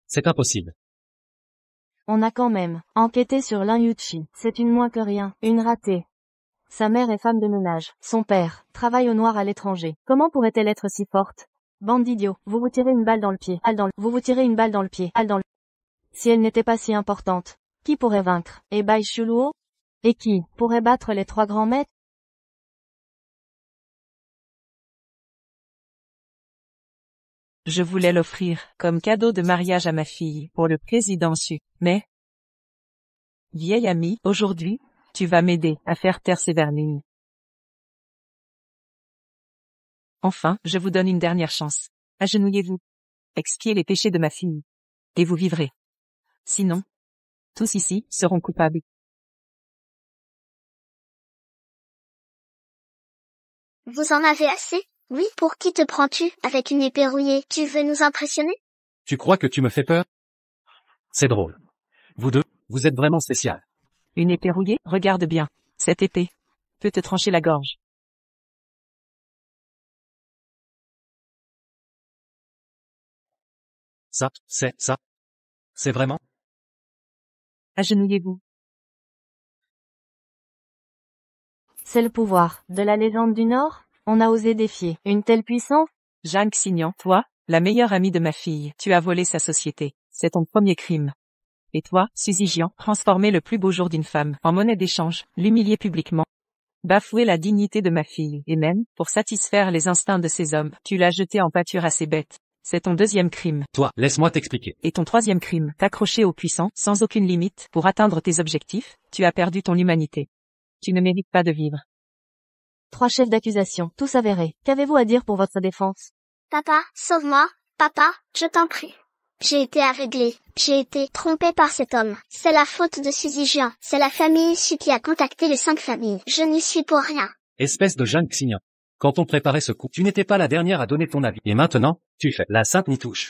C'est impossible. On a quand même enquêté sur Lin Yuchi. C'est une moins que rien, une ratée. Sa mère est femme de ménage. Son père travaille au noir à l'étranger. Comment pourrait-elle être si forte? Bande d'idiots, vous vous tirez une balle dans le pied. Vous vous tirez une balle dans le pied. Si elle n'était pas si importante, qui pourrait vaincre? Et Bai Shuluo? Et qui pourrait battre les 3 grands maîtres? Je voulais l'offrir comme cadeau de mariage à ma fille pour le président Su. Mais, vieil ami, aujourd'hui, tu vas m'aider à faire taire ces vermines. Enfin, je vous donne une dernière chance. Agenouillez-vous. Expiez les péchés de ma fille. Et vous vivrez. Sinon, tous ici seront coupables. Vous en avez assez? Oui, pour qui te prends-tu avec une épée rouillée? Tu veux nous impressionner? Tu crois que tu me fais peur? C'est drôle. Vous deux, vous êtes vraiment spécial. Une épée rouillée? Regarde bien. Cette épée peut te trancher la gorge. Ça. C'est vraiment? Agenouillez-vous. C'est le pouvoir de la légende du Nord? On a osé défier une telle puissance? Zhang Xinyan, toi, la meilleure amie de ma fille, tu as volé sa société. C'est ton premier crime. Et toi, Suzy Jian, transformer le plus beau jour d'une femme en monnaie d'échange, l'humilier publiquement. Bafouer la dignité de ma fille, et même, pour satisfaire les instincts de ces hommes, tu l'as jeté en pâture à ces bêtes. C'est ton 2e crime. Toi, laisse-moi t'expliquer. Et ton 3e crime, t'accrocher aux puissants, sans aucune limite, pour atteindre tes objectifs, tu as perdu ton humanité. Tu ne mérites pas de vivre. 3 chefs d'accusation, tous avérés. Qu'avez-vous à dire pour votre défense? Papa, sauve-moi. Papa, je t'en prie. J'ai été aveuglée. J'ai été trompée par cet homme. C'est la faute de Suzy Jian. C'est la famille issue qui a contacté les 5 familles. Je n'y suis pour rien. Espèce de Zhang Xinyan. Quand on préparait ce coup, tu n'étais pas la dernière à donner ton avis. Et maintenant, tu fais la sainte nitouche.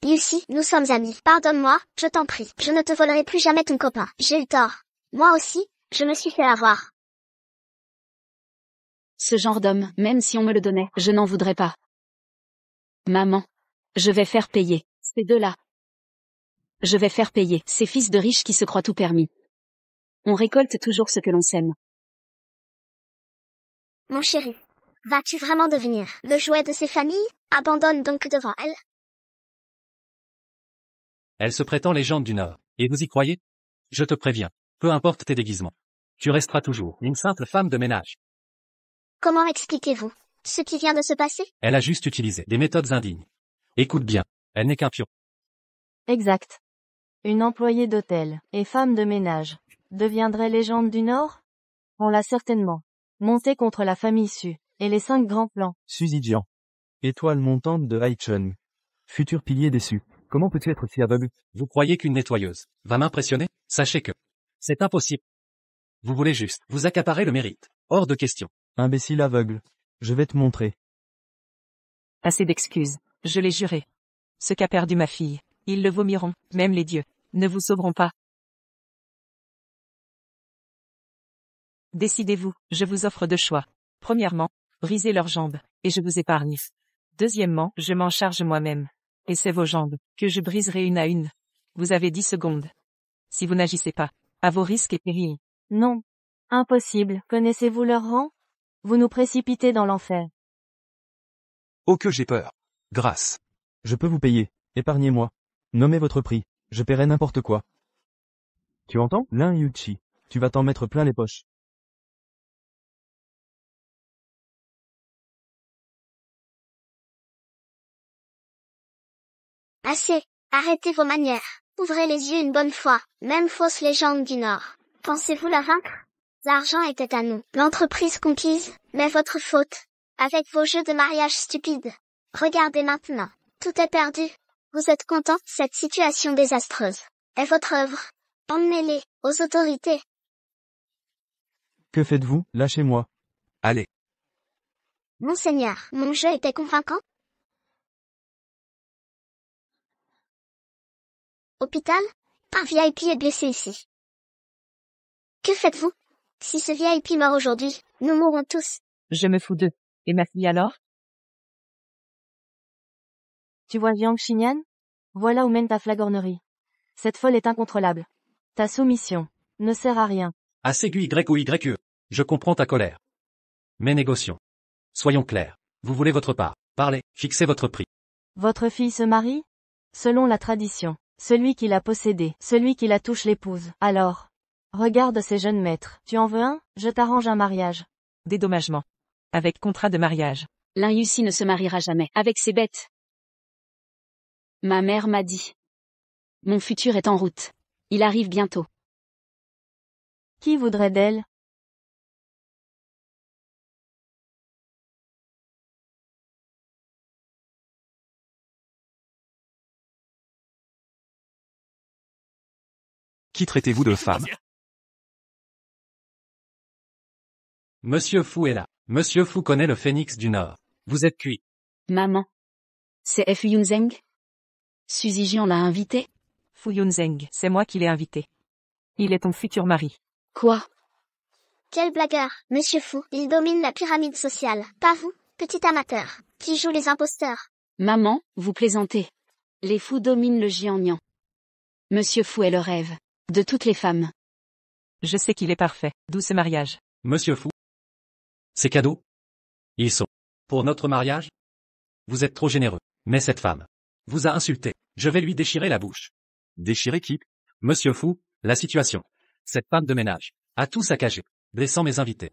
Lucie, nous sommes amis. Pardonne-moi, je t'en prie. Je ne te volerai plus jamais ton copain. J'ai eu tort. Moi aussi, je me suis fait avoir. Ce genre d'homme, même si on me le donnait, je n'en voudrais pas. Maman. Je vais faire payer ces deux-là. Je vais faire payer ces fils de riches qui se croient tout permis. On récolte toujours ce que l'on sème. Mon chéri, vas-tu vraiment devenir le jouet de ces familles? Abandonne donc devant elle. Elle se prétend légende du Nord. Et vous y croyez? Je te préviens. Peu importe tes déguisements. Tu resteras toujours une simple femme de ménage. Comment expliquez-vous ce qui vient de se passer? Elle a juste utilisé des méthodes indignes. Écoute bien, elle n'est qu'un pion. Exact. Une employée d'hôtel et femme de ménage deviendrait légende du Nord? On l'a certainement montée contre la famille Su et les 5 grands plans. Suzy Jian. Étoile montante de Haichun. Futur pilier déçu. Comment peux-tu être si aveugle? Vous croyez qu'une nettoyeuse va m'impressionner? Sachez que c'est impossible. Vous voulez juste vous accaparer le mérite. Hors de question. Imbécile aveugle. Je vais te montrer. Assez d'excuses. Je l'ai juré. Ce qu'a perdu ma fille, ils le vomiront, même les dieux ne vous sauveront pas. Décidez-vous, je vous offre 2 choix. Premièrement, brisez leurs jambes, et je vous épargne. Deuxièmement, je m'en charge moi-même. Et c'est vos jambes, que je briserai une à une. Vous avez 10 secondes. Si vous n'agissez pas, à vos risques et périls. Non. Impossible. Connaissez-vous leur rang? Vous nous précipitez dans l'enfer. Oh que j'ai peur. Grâce. Je peux vous payer. Épargnez-moi. Nommez votre prix. Je paierai n'importe quoi. Tu entends? Lin Yuchi. Tu vas t'en mettre plein les poches. Assez. Arrêtez vos manières. Ouvrez les yeux une bonne fois. Même fausse légende du Nord. Pensez-vous la vaincre? L'argent était à nous. L'entreprise conquise, mais votre faute. Avec vos jeux de mariage stupides. Regardez maintenant. Tout est perdu. Vous êtes content? Cette situation désastreuse est votre œuvre. Emmenez-les aux autorités. Que faites-vous? Lâchez-moi. Allez. Monseigneur, mon jeu était convaincant? Hôpital? Un VIP est blessé ici. Que faites-vous? Si ce VIP meurt aujourd'hui, nous mourrons tous. Je me fous d'eux. Et ma fille alors? Tu vois Yang Xinyan? Voilà où mène ta flagornerie. Cette folle est incontrôlable. Ta soumission ne sert à rien. Assez Y ou YE. Je comprends ta colère. Mais négocions. Soyons clairs. Vous voulez votre part. Parlez, fixez votre prix. Votre fille se marie? Selon la tradition. Celui qui l'a possédée, celui qui la touche l'épouse. Alors, regarde ces jeunes maîtres. Tu en veux un? Je t'arrange un mariage. Dédommagement. Avec contrat de mariage. Lin Yuxi ne se mariera jamais avec ces bêtes. Ma mère m'a dit. Mon futur est en route. Il arrive bientôt. Qui voudrait d'elle? Qui traitez-vous de femme? Monsieur Fu est là. Monsieur Fu connaît le phénix du Nord. Vous êtes cuit. Maman. C'est Fu Yunzeng? Suzy Jian l'a invité? Fu Yunzeng, c'est moi qui l'ai invité. Il est ton futur mari. Quoi? Quel blagueur, Monsieur Fou. Il domine la pyramide sociale. Pas vous, petit amateur, qui joue les imposteurs. Maman, vous plaisantez. Les fous dominent le Jiangnan. Monsieur Fu est le rêve de toutes les femmes. Je sais qu'il est parfait. D'où ce mariage? Monsieur Fu. Ces cadeaux? Ils sont pour notre mariage? Vous êtes trop généreux. Mais cette femme vous a insulté. Je vais lui déchirer la bouche. Déchirer qui? Monsieur Fu, la situation. Cette femme de ménage a tout saccagé, blessant mes invités.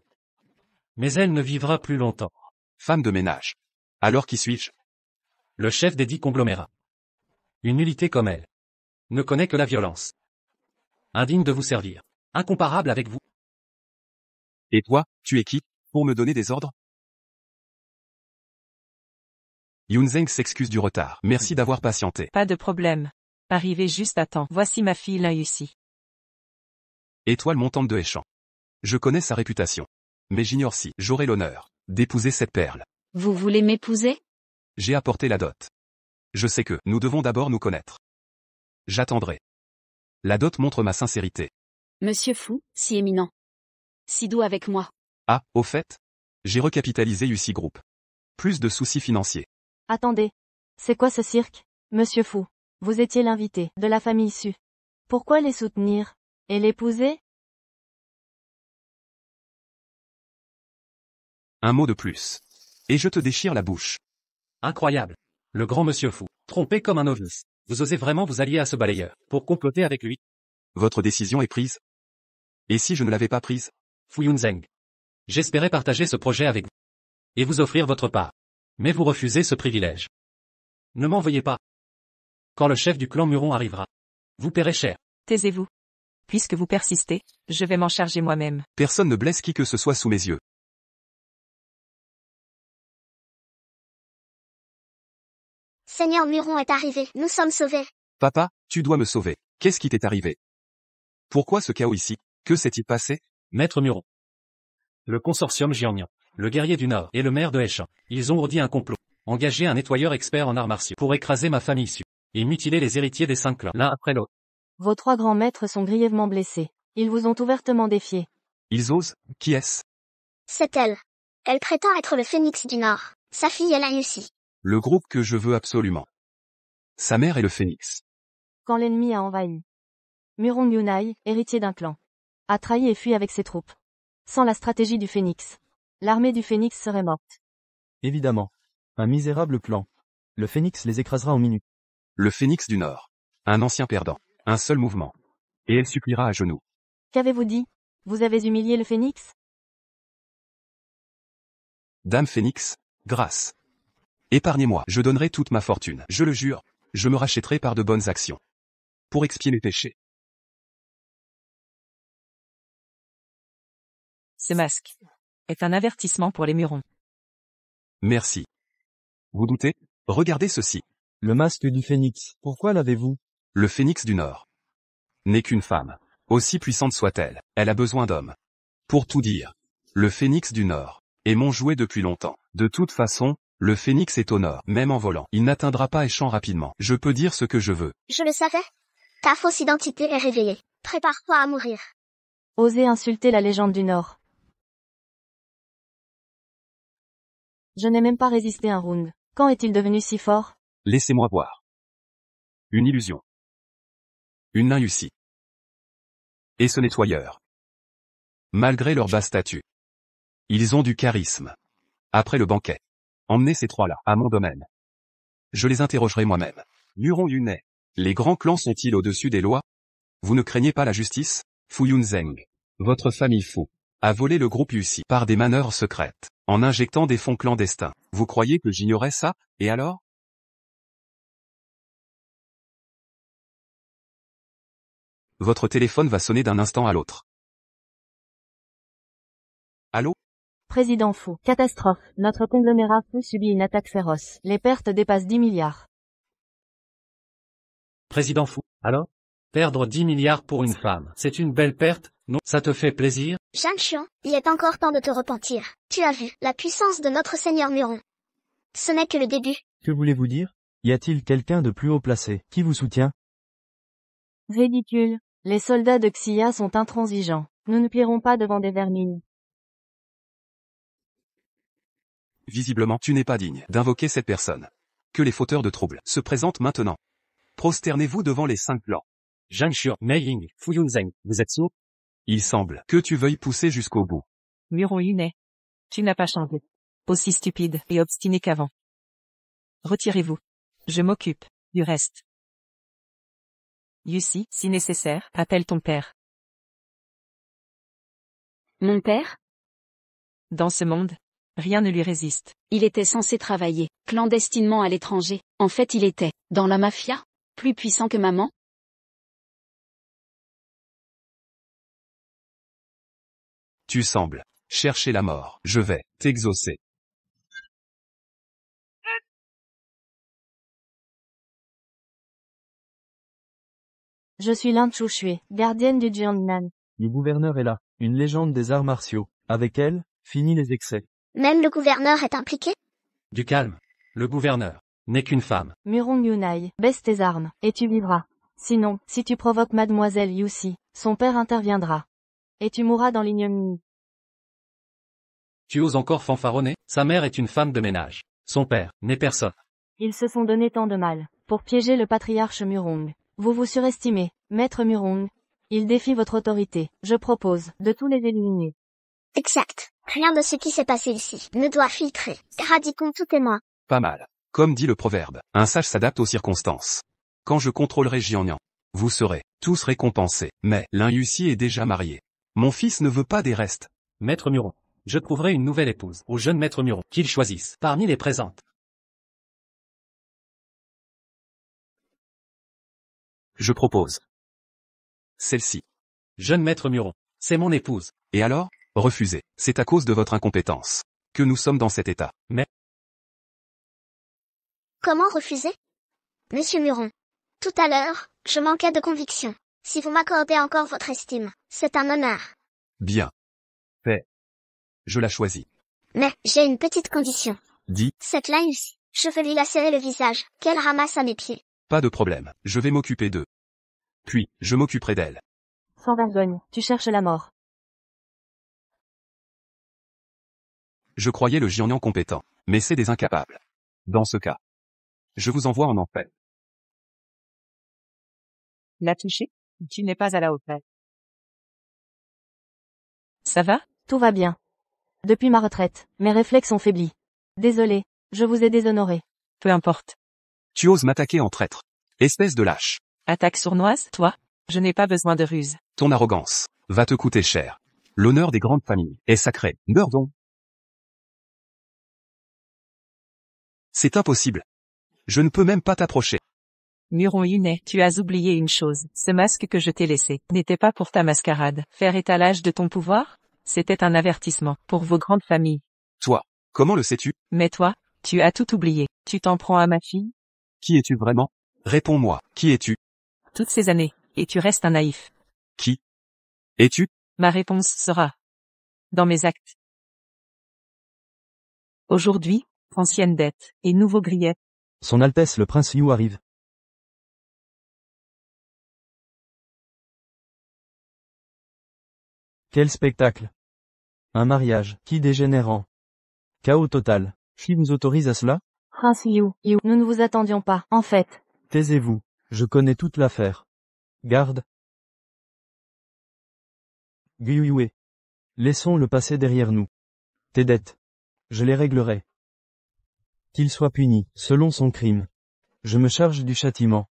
Mais elle ne vivra plus longtemps. Femme de ménage. Alors qui suis-je? Le chef des 10 conglomérats. Une nullité comme elle ne connaît que la violence. Indigne de vous servir. Incomparable avec vous. Et toi, tu es qui, pour me donner des ordres? Yunzeng s'excuse du retard. Merci d'avoir patienté. Pas de problème. Arrivé juste à temps. Voici ma fille Lin Yuxi. Étoile montante de Héchan. Je connais sa réputation. Mais j'ignore si j'aurai l'honneur d'épouser cette perle. Vous voulez m'épouser? J'ai apporté la dot. Je sais que nous devons d'abord nous connaître. J'attendrai. La dot montre ma sincérité. Monsieur Fu, si éminent. Si doux avec moi. Ah, au fait, j'ai recapitalisé UC Group. Plus de soucis financiers. Attendez. C'est quoi ce cirque? Monsieur Fou. Vous étiez l'invité de la famille Su. Pourquoi les soutenir? Et l'épouser? Un mot de plus. Et je te déchire la bouche. Incroyable. Le grand monsieur Fu, trompé comme un novice. Vous osez vraiment vous allier à ce balayeur, pour comploter avec lui? Votre décision est prise? Et si je ne l'avais pas prise? Fu Yunzeng. J'espérais partager ce projet avec vous. Et vous offrir votre part. Mais vous refusez ce privilège. Ne m'en veuillez pas. Quand le chef du clan Muron arrivera, vous paierez cher. Taisez-vous. Puisque vous persistez, je vais m'en charger moi-même. Personne ne blesse qui que ce soit sous mes yeux. Seigneur Muron est arrivé, nous sommes sauvés. Papa, tu dois me sauver. Qu'est-ce qui t'est arrivé? Pourquoi ce chaos ici? Que s'est-il passé? Maître Muron. Le consortium Jiangnan, le guerrier du Nord et le maire de Heishan, ils ont ourdi un complot, engagé un nettoyeur expert en arts martiaux pour écraser ma famille issue, et mutiler les héritiers des 5 clans, l'un après l'autre. Vos 3 grands maîtres sont grièvement blessés. Ils vous ont ouvertement défié. Ils osent? Qui est-ce? C'est elle. Elle prétend être le phénix du Nord. Sa fille est la Lucie. Le groupe que je veux absolument. Sa mère est le phénix. Quand l'ennemi a envahi. Murong Yunai, héritier d'un clan, a trahi et fui avec ses troupes. Sans la stratégie du phénix, l'armée du phénix serait morte. Évidemment. Un misérable plan. Le phénix les écrasera en minutes. Le phénix du Nord. Un ancien perdant. Un seul mouvement. Et elle suppliera à genoux. Qu'avez-vous dit? Vous avez humilié le phénix? Dame Phénix, grâce. Épargnez-moi, je donnerai toute ma fortune, je le jure, je me rachèterai par de bonnes actions. Pour expier mes péchés. Ce masque est un avertissement pour les Murons. Merci. Vous doutez? Regardez ceci. Le masque du phénix. Pourquoi l'avez-vous? Le phénix du Nord. N'est qu'une femme. Aussi puissante soit-elle, elle a besoin d'hommes. Pour tout dire, le phénix du Nord est mon jouet depuis longtemps. De toute façon, le phénix est au Nord, même en volant. Il n'atteindra pas Échamps rapidement. Je peux dire ce que je veux. Je le savais. Ta fausse identité est réveillée. Prépare-toi à mourir. Osez insulter la légende du Nord. Je n'ai même pas résisté un round. Quand est-il devenu si fort? Laissez-moi voir. Une illusion. Une nain Lucie. Et ce nettoyeur. Malgré leur bas statut. Ils ont du charisme. Après le banquet. Emmenez ces trois-là à mon domaine. Je les interrogerai moi-même. Murong Yunai. Les grands clans sont-ils au-dessus des lois? Vous ne craignez pas la justice? Fu Yunzeng. Votre famille fou a volé le groupe Yuxi par des manœuvres secrètes, en injectant des fonds clandestins. Vous croyez que j'ignorais ça? Et alors? Votre téléphone va sonner d'un instant à l'autre. Allô? Président Fou. Catastrophe. Notre conglomérat Fou subit une attaque féroce. Les pertes dépassent 10 milliards. Président fou. Alors? Perdre 10 milliards pour une femme, c'est une belle perte, non? Ça te fait plaisir? Jeanne Chuan, il est encore temps de te repentir. Tu as vu la puissance de notre seigneur Murong. Ce n'est que le début. Que voulez-vous dire? Y a-t-il quelqu'un de plus haut placé qui vous soutient? Ridicule. Les soldats de Xia sont intransigeants. Nous ne plierons pas devant des vermines. Visiblement, tu n'es pas digne d'invoquer cette personne. Que les fauteurs de troubles se présentent maintenant. Prosternez-vous devant les 5 clans. Zhang Shuo, Mei Ying, Fu Yunzeng, vous êtes sourd? Il semble que tu veuilles pousser jusqu'au bout. Murong Yunai. Tu n'as pas changé. Aussi stupide et obstiné qu'avant. Retirez-vous. Je m'occupe du reste. Yuxi, si nécessaire, appelle ton père. Mon père? Dans ce monde, rien ne lui résiste. Il était censé travailler, clandestinement à l'étranger. En fait il était, dans la mafia? Plus puissant que maman? Tu sembles chercher la mort. Je vais t'exaucer. Je suis Lin Chushui, gardienne du Jiangnan. Le gouverneur est là, une légende des arts martiaux. Avec elle, fini les excès. Même le gouverneur est impliqué? Du calme. Le gouverneur n'est qu'une femme. Murong Yunai, baisse tes armes, et tu vivras. Sinon, si tu provoques mademoiselle Yuxi, son père interviendra. Et tu mourras dans l'ignominie. Tu oses encore fanfaronner? Sa mère est une femme de ménage. Son père n'est personne. Ils se sont donné tant de mal, pour piéger le patriarche Murong. Vous vous surestimez, maître Murong. Il défie votre autorité. Je propose de tous les éliminer. Exact. Rien de ce qui s'est passé ici ne doit filtrer. Radiquons tout témoin. Pas mal. Comme dit le proverbe, un sage s'adapte aux circonstances. Quand je contrôlerai Jiangnan, vous serez tous récompensés. Mais Lin Yuxi est déjà marié. Mon fils ne veut pas des restes. Maître Murong. Je trouverai une nouvelle épouse au jeune maître Murong, qu'il choisisse parmi les présentes. Je propose celle-ci. Jeune maître Murong, c'est mon épouse. Et alors? Refusez. C'est à cause de votre incompétence que nous sommes dans cet état. Mais Comment refuser? Monsieur Murong. Tout à l'heure, je manquais de conviction. Si vous m'accordez encore votre estime, c'est un honneur. Bien. Fait. Je la choisis. Mais, j'ai une petite condition. Dis, Cette là ici, je veux lui lacérer le visage, qu'elle ramasse à mes pieds. pas de problème. Je vais m'occuper d'eux. Puis, je m'occuperai d'elle. Sans vergogne, tu cherches la mort. Je croyais le Jiannian compétent, mais c'est des incapables. Dans ce cas, je vous envoie en enfer. L'a touché? Tu n'es pas à la hauteur. Ça va? Tout va bien. Depuis ma retraite, mes réflexes ont faibli. Désolé, je vous ai déshonoré. Peu importe. Tu oses m'attaquer en traître. Espèce de lâche. Attaque sournoise, toi? Je n'ai pas besoin de ruse. Ton arrogance va te coûter cher. L'honneur des grandes familles est sacré. Meurs donc. C'est impossible. Je ne peux même pas t'approcher. Muron Yunet, tu as oublié une chose. Ce masque que je t'ai laissé n'était pas pour ta mascarade. Faire étalage de ton pouvoir? C'était un avertissement pour vos grandes familles. Toi, comment le sais-tu? Mais toi, tu as tout oublié. Tu t'en prends à ma fille? Qui es-tu vraiment? Réponds-moi, qui es-tu? Toutes ces années, et tu restes un naïf. Qui es-tu? Ma réponse sera dans mes actes. Aujourd'hui, ancienne dette et nouveau grief. Son Altesse le Prince Yu arrive. Quel spectacle! Un mariage, qui dégénère en chaos total. Qui vous autorise à cela? Prince Yu, nous ne vous attendions pas, en fait. Taisez-vous, je connais toute l'affaire. Garde. Guyue. Laissons le passé derrière nous. Tes dettes. Je les réglerai. Qu'il soit puni, selon son crime. Je me charge du châtiment.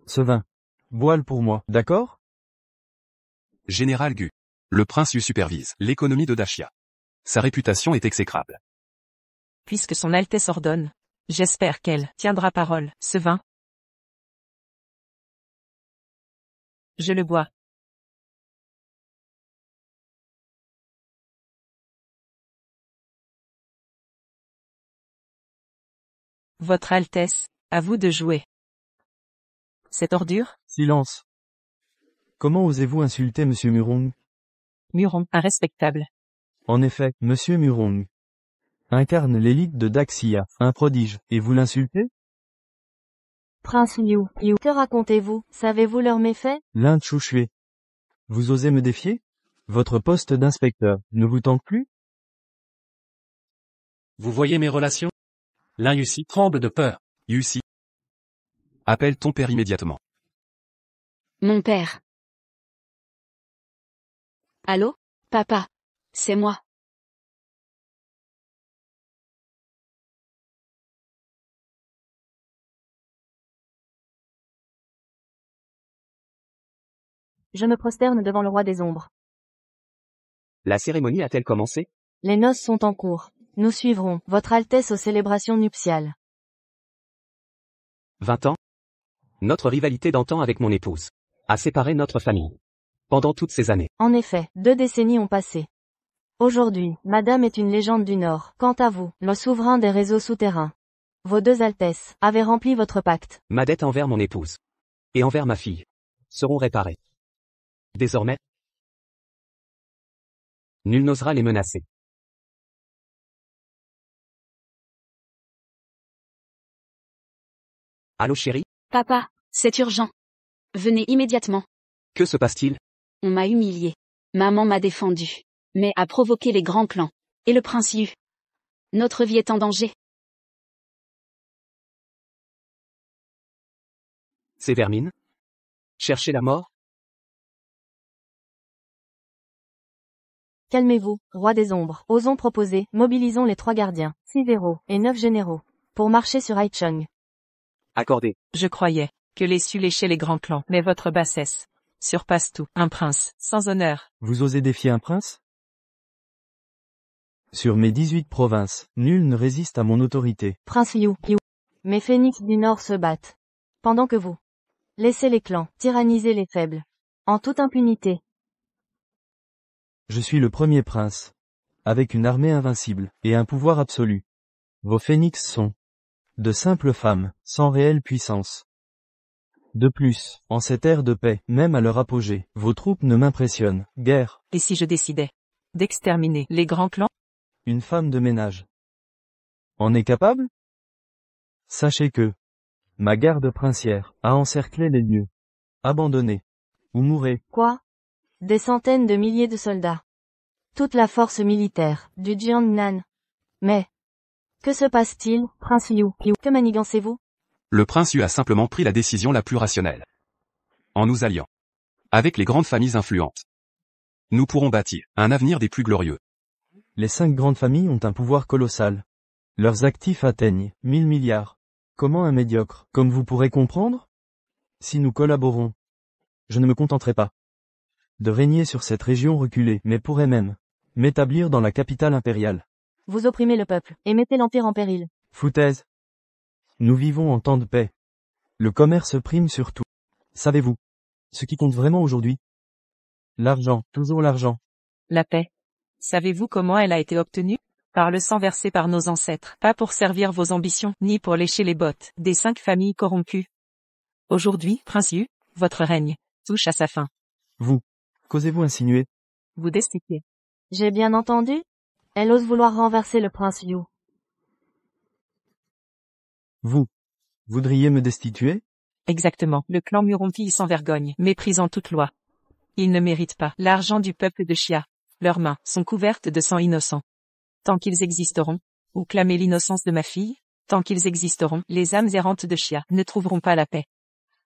Ce vin. Bois-le pour moi, d'accord? Général Gu. Le prince Yu supervise l'économie de Dachia. Sa réputation est exécrable. Puisque son Altesse ordonne, j'espère qu'elle tiendra parole. Ce vin, je le bois. Votre Altesse, à vous de jouer. Cette ordure? Silence. Comment osez-vous insulter Monsieur Murong? Muron, un respectable. En effet, Monsieur Murong incarne l'élite de Daxia, un prodige, et vous l'insultez? Prince Yu, que racontez-vous? Savez-vous leurs méfaits? L'un Chouchué. Vous osez me défier? Votre poste d'inspecteur ne vous tente plus? Vous voyez mes relations? L'un Yussi tremble de peur. Yussi. Appelle ton père immédiatement. Mon père. Allô? Papa. C'est moi. Je me prosterne devant le roi des ombres. La cérémonie a-t-elle commencé? Les noces sont en cours. Nous suivrons, Votre Altesse aux célébrations nuptiales. 20 ans? Notre rivalité d'antan avec mon épouse a séparé notre famille. Pendant toutes ces années. En effet, 2 décennies ont passé. Aujourd'hui, Madame est une légende du Nord. Quant à vous, le souverain des réseaux souterrains. Vos 2 Altesses avaient rempli votre pacte. Ma dette envers mon épouse et envers ma fille seront réparées. Désormais, nul n'osera les menacer. Allô chérie? Papa, c'est urgent. Venez immédiatement. Que se passe-t-il? On m'a humilié. Maman m'a défendu. Mais a provoqué les grands clans. Et le prince Yu. Notre vie est en danger. Ces vermines? Cherchez la mort? Calmez-vous, roi des ombres. Osons proposer, mobilisons les 3 gardiens, 6 héros et 9 généraux, pour marcher sur Haicheng. Accordé. Je croyais que les su léchaient les grands clans, mais votre bassesse surpasse tout. Un prince, sans honneur. Vous osez défier un prince? Sur mes 18 provinces, nul ne résiste à mon autorité. Prince Yu. Mes phénix du Nord se battent. Pendant que vous laissez les clans tyranniser les faibles. En toute impunité. Je suis le premier prince. Avec une armée invincible, et un pouvoir absolu. Vos phénix sont de simples femmes, sans réelle puissance. De plus, en cette ère de paix, même à leur apogée, vos troupes ne m'impressionnent. Guerre. Et si je décidais d'exterminer les grands clans? Une femme de ménage en est capable? Sachez que ma garde princière a encerclé les lieux. Abandonnez. Ou mourrez. Quoi? Des centaines de milliers de soldats. toute la force militaire du Jiangnan. Mais, que se passe-t-il, prince Liu? Que manigancez-vous? Le prince Yu a simplement pris la décision la plus rationnelle. En nous alliant avec les grandes familles influentes, nous pourrons bâtir un avenir des plus glorieux. Les 5 grandes familles ont un pouvoir colossal. Leurs actifs atteignent 1000 milliards. Comment un médiocre, comme vous pourrez comprendre? Si nous collaborons, je ne me contenterai pas de régner sur cette région reculée, mais pourrais même m'établir dans la capitale impériale. Vous opprimez le peuple, et mettez l'Empire en péril. Foutaise. Nous vivons en temps de paix. Le commerce prime sur tout. Savez-vous ce qui compte vraiment aujourd'hui? L'argent, toujours l'argent. La paix. Savez-vous comment elle a été obtenue? Par le sang versé par nos ancêtres, pas pour servir vos ambitions, ni pour lécher les bottes des 5 familles corrompues. Aujourd'hui, prince Yu, votre règne touche à sa fin. Vous, qu'osez-vous insinuer? Vous destituez. J'ai bien entendu? Elle ose vouloir renverser le prince Yu. Vous voudriez me destituer? Exactement. Le clan Muronti sans vergogne, méprisant toute loi. Ils ne méritent pas l'argent du peuple de Xia. Leurs mains sont couvertes de sang innocent. Tant qu'ils existeront, ou clamer l'innocence de ma fille, tant qu'ils existeront, les âmes errantes de Xia ne trouveront pas la paix.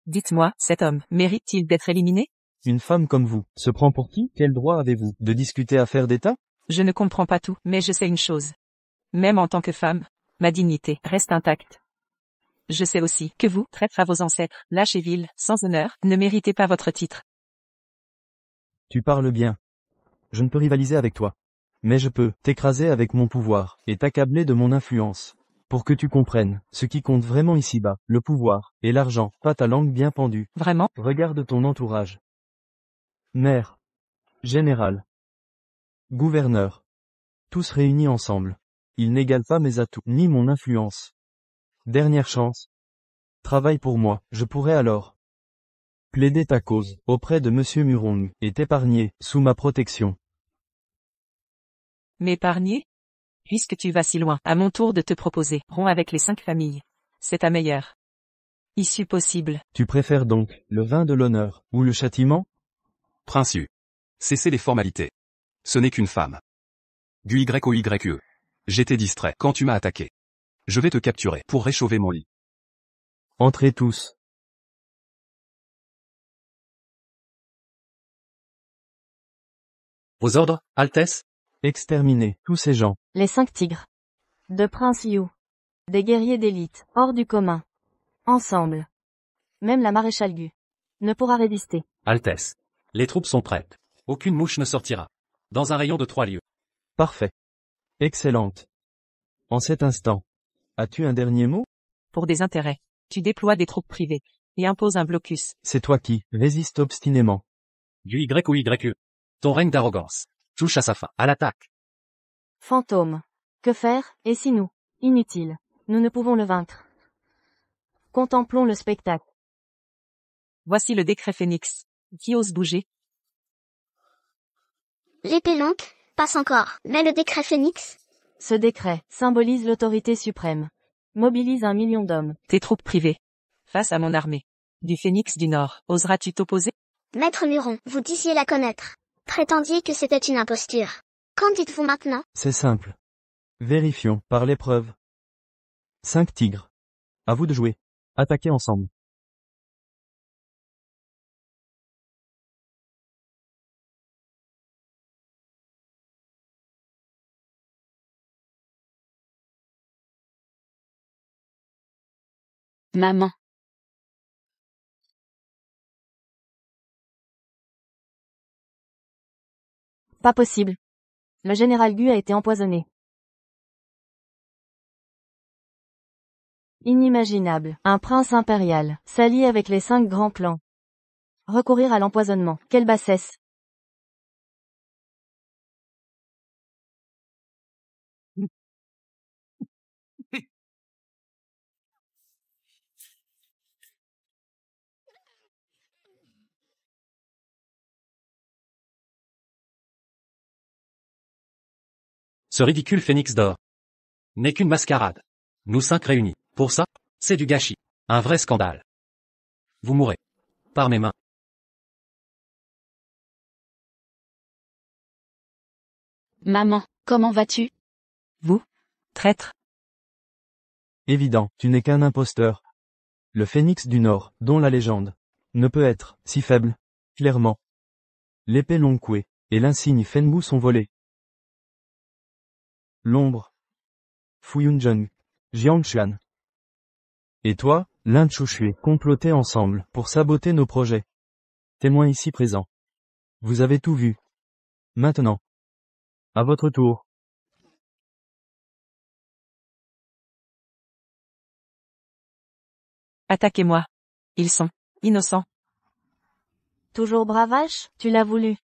Dites-moi, cet homme mérite-t-il d'être éliminé? Une femme comme vous se prend pour qui? Quel droit avez-vous de discuter affaires d'État? Je ne comprends pas tout, mais je sais une chose. Même en tant que femme, ma dignité reste intacte. Je sais aussi que vous, traître à vos ancêtres, lâches et vils, sans honneur, ne méritez pas votre titre. Tu parles bien. Je ne peux rivaliser avec toi. Mais je peux t'écraser avec mon pouvoir, et t'accabler de mon influence. Pour que tu comprennes, ce qui compte vraiment ici-bas, le pouvoir, et l'argent, pas ta langue bien pendue. Vraiment? Regarde ton entourage. Maire, général, gouverneur. Tous réunis ensemble. Ils n'égalent pas mes atouts, ni mon influence. Dernière chance. Travaille pour moi, je pourrai alors plaider ta cause, auprès de Monsieur Murong, et t'épargner, sous ma protection. M'épargner? Puisque tu vas si loin, à mon tour de te proposer, romps avec les 5 familles. C'est ta meilleure issue possible. Tu préfères donc, le vin de l'honneur, ou le châtiment? Prince Yu. Cessez les formalités. Ce n'est qu'une femme. Du YOYE. J'étais distrait quand tu m'as attaqué. Je vais te capturer pour réchauffer mon lit. Entrez tous. Vos ordres, Altesse? Exterminez tous ces gens. Les 5 tigres. De prince Yu. Des guerriers d'élite, hors du commun. Ensemble. Même la maréchale Gu ne pourra résister. Altesse. Les troupes sont prêtes. Aucune mouche ne sortira. Dans un rayon de 3 lieues. Parfait. Excellente. En cet instant, as-tu un dernier mot? Pour des intérêts, tu déploies des troupes privées, et imposes un blocus. C'est toi qui résiste obstinément. Du YOYE. Ton règne d'arrogance touche à sa fin. À l'attaque. Fantôme. Que faire, et si nous? Inutile. Nous ne pouvons le vaincre. Contemplons le spectacle. Voici le décret Phénix. Qui ose bouger? L'épée longue, passe encore. Mais le décret Phénix? Ce décret symbolise l'autorité suprême. Mobilise 1 million d'hommes. Tes troupes privées. Face à mon armée. Du Phénix du Nord, oseras-tu t'opposer? Maître Muron, vous disiez la connaître. Prétendiez que c'était une imposture. Qu'en dites-vous maintenant? C'est simple. Vérifions, par l'épreuve. 5 tigres. À vous de jouer. Attaquez ensemble. Maman. Pas possible. Le général Gu a été empoisonné. Inimaginable. Un prince impérial, s'allier avec les 5 grands clans. Recourir à l'empoisonnement. Quelle bassesse. Ce ridicule phénix d'or n'est qu'une mascarade. Nous 5 réunis. Pour ça, c'est du gâchis. Un vrai scandale. Vous mourrez. Par mes mains. Maman, comment vas-tu? Vous? Traître? Évident, tu n'es qu'un imposteur. Le phénix du Nord, dont la légende ne peut être si faible, clairement. L'épée Long Koué et l'insigne Fenbu sont volés. L'ombre. Fuyunjung. Jiangshuan. Et toi, Lin Chushui, complotaient ensemble pour saboter nos projets. Témoins ici présents. Vous avez tout vu. Maintenant. À votre tour. Attaquez-moi. Ils sont innocents. Toujours bravache, tu l'as voulu.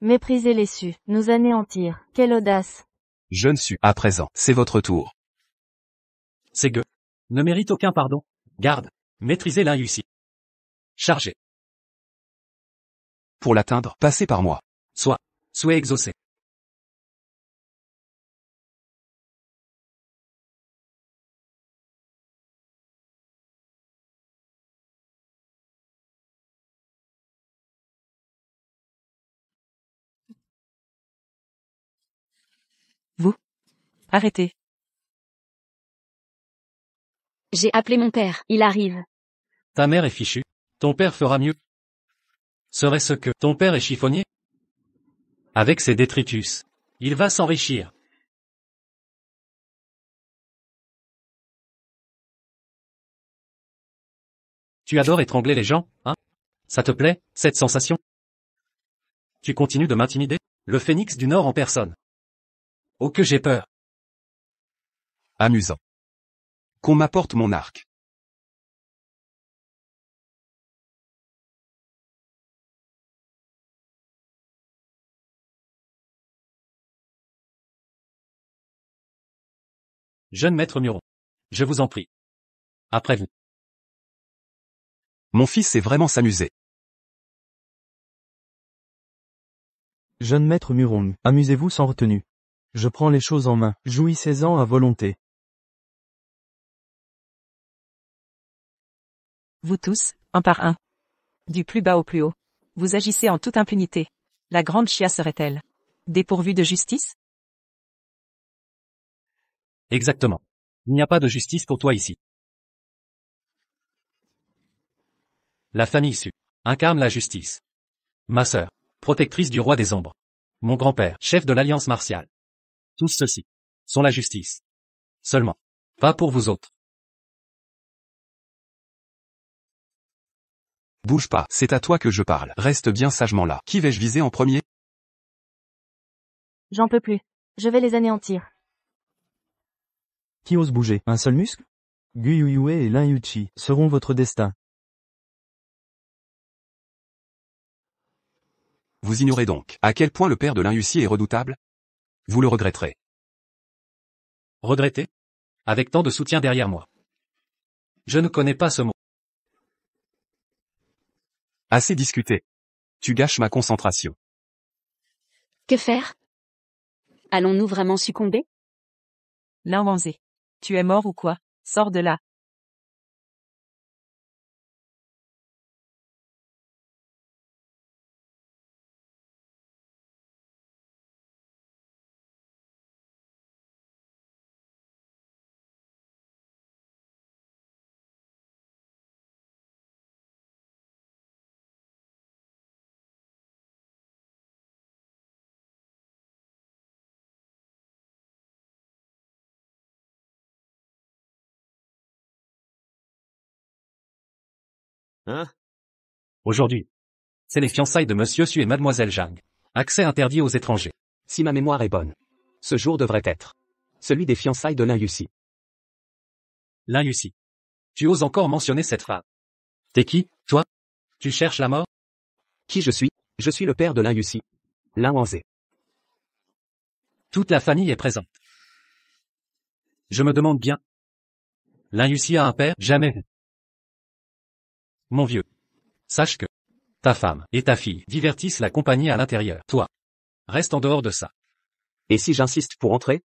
Mépriser les sus, nous anéantir, quelle audace. Je ne suis, à présent, c'est votre tour. Ces gueux ne méritent aucun pardon. Garde. Maîtrisez l'Inussi. Chargez. Pour l'atteindre, passez par moi. Souhait exaucé. Vous? Arrêtez. J'ai appelé mon père, il arrive. Ta mère est fichue. Ton père fera mieux. Serait-ce que ton père est chiffonnier? Avec ses détritus, il va s'enrichir. Tu adores étrangler les gens, hein? Ça te plaît, cette sensation? Tu continues de m'intimider? Le phénix du Nord en personne. Oh que j'ai peur. Amusant. Qu'on m'apporte mon arc. Jeune maître Muron. Je vous en prie. Après vous. Mon fils sait vraiment s'amuser. Jeune maître Murong, amusez-vous sans retenue. Je prends les choses en main, jouissez-en à volonté. Vous tous, un par un. Du plus bas au plus haut. Vous agissez en toute impunité. La grande chia serait-elle dépourvue de justice? Exactement. Il n'y a pas de justice pour toi ici. La famille Su incarne la justice. Ma sœur, protectrice du roi des ombres. Mon grand-père, chef de l'alliance martiale. Tous ceux-ci sont la justice. Seulement. Pas pour vous autres. Bouge pas, c'est à toi que je parle. Reste bien sagement là. Qui vais-je viser en premier? J'en peux plus. Je vais les anéantir. Qui ose bouger? Un seul muscle? Guyuyue et Lin Yuchi seront votre destin. Vous ignorez donc à quel point le père de l'Inussi est redoutable? Vous le regretterez. Regretter? Avec tant de soutien derrière moi. Je ne connais pas ce mot. Assez discuté. Tu gâches ma concentration. Que faire? Allons-nous vraiment succomber? Lin Wanzé. Tu es mort ou quoi? Sors de là. Aujourd'hui. C'est les fiançailles de Monsieur Su et Mademoiselle Zhang. Accès interdit aux étrangers. Si ma mémoire est bonne. Ce jour devrait être celui des fiançailles de l'Inussi. L'Inussi. Tu oses encore mentionner cette phrase. T'es qui, toi? Tu cherches la mort? Qui je suis? Je suis le père de l'Inussi. Lin Wanzé. Toute la famille est présente. Je me demande bien. L'Inussi a un père? Jamais vu. Mon vieux. Sache que ta femme et ta fille divertissent la compagnie à l'intérieur. Toi. Reste en dehors de ça. Et si j'insiste pour entrer?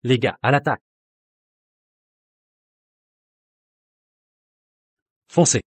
Les gars, à l'attaque. Foncez.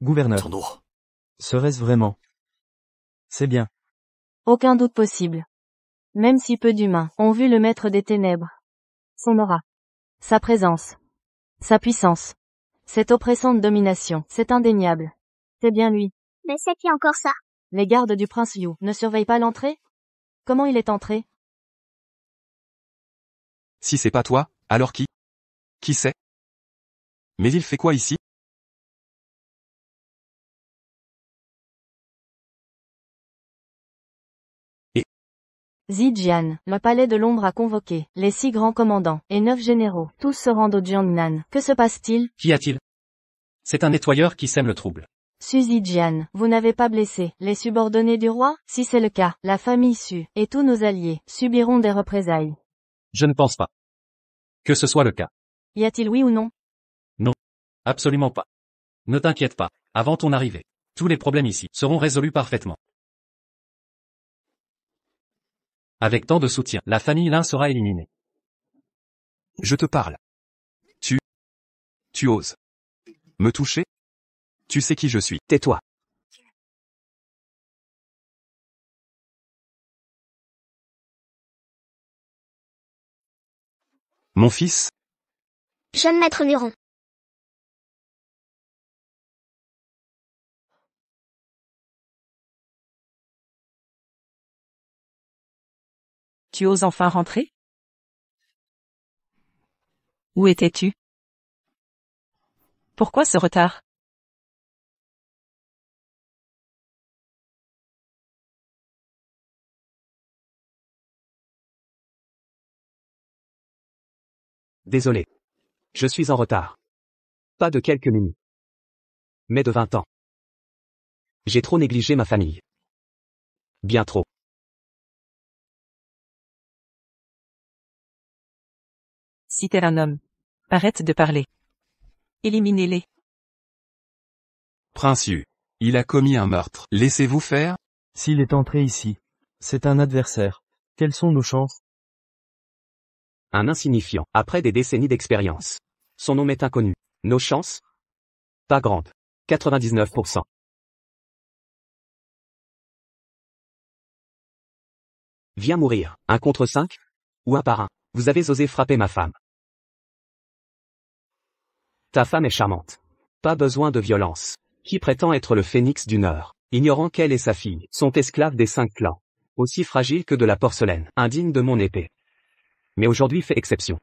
Gouverneur. Serait-ce vraiment? C'est bien. Aucun doute possible. Même si peu d'humains ont vu le maître des ténèbres. Son aura. Sa présence. Sa puissance. Cette oppressante domination, c'est indéniable. C'est bien lui. Mais c'est qui encore ça? Les gardes du prince Yu ne surveillent pas l'entrée? Comment il est entré? Si c'est pas toi, alors qui? Qui c'est? Mais il fait quoi ici? Zijian, le palais de l'ombre a convoqué les 6 grands commandants et 9 généraux. Tous se rendent au Jiangnan. Que se passe-t-il? Qu'y a-t-il? C'est un nettoyeur qui sème le trouble. Su Zijian, vous n'avez pas blessé les subordonnés du roi? Si c'est le cas, la famille Su et tous nos alliés subiront des représailles. Je ne pense pas que ce soit le cas. Y a-t-il oui ou non? Absolument pas. Ne t'inquiète pas. Avant ton arrivée, tous les problèmes ici seront résolus parfaitement. Avec tant de soutien, la famille Lin sera éliminée. Je te parle. Tu oses me toucher? Tu sais qui je suis. Tais-toi. Mon fils? Jeune maître Muron. Tu oses enfin rentrer? Où étais-tu? Pourquoi ce retard? Désolé. Je suis en retard. Pas de quelques minutes. Mais de 20 ans. J'ai trop négligé ma famille. Bien trop. Si t'es un homme, arrête de parler. Éliminez-les. Prince Yu. Il a commis un meurtre. Laissez-vous faire? S'il est entré ici, c'est un adversaire. Quelles sont nos chances? Un insignifiant, après des décennies d'expérience. Son nom est inconnu. Nos chances? Pas grandes. 99%. Viens mourir. 1 contre 5? Ou 1 par 1? Vous avez osé frapper ma femme. Ta femme est charmante. Pas besoin de violence. Qui prétend être le phénix du Nord, ignorant qu'elle et sa fille sont esclaves des 5 clans. Aussi fragiles que de la porcelaine, indignes de mon épée. Mais aujourd'hui fait exception.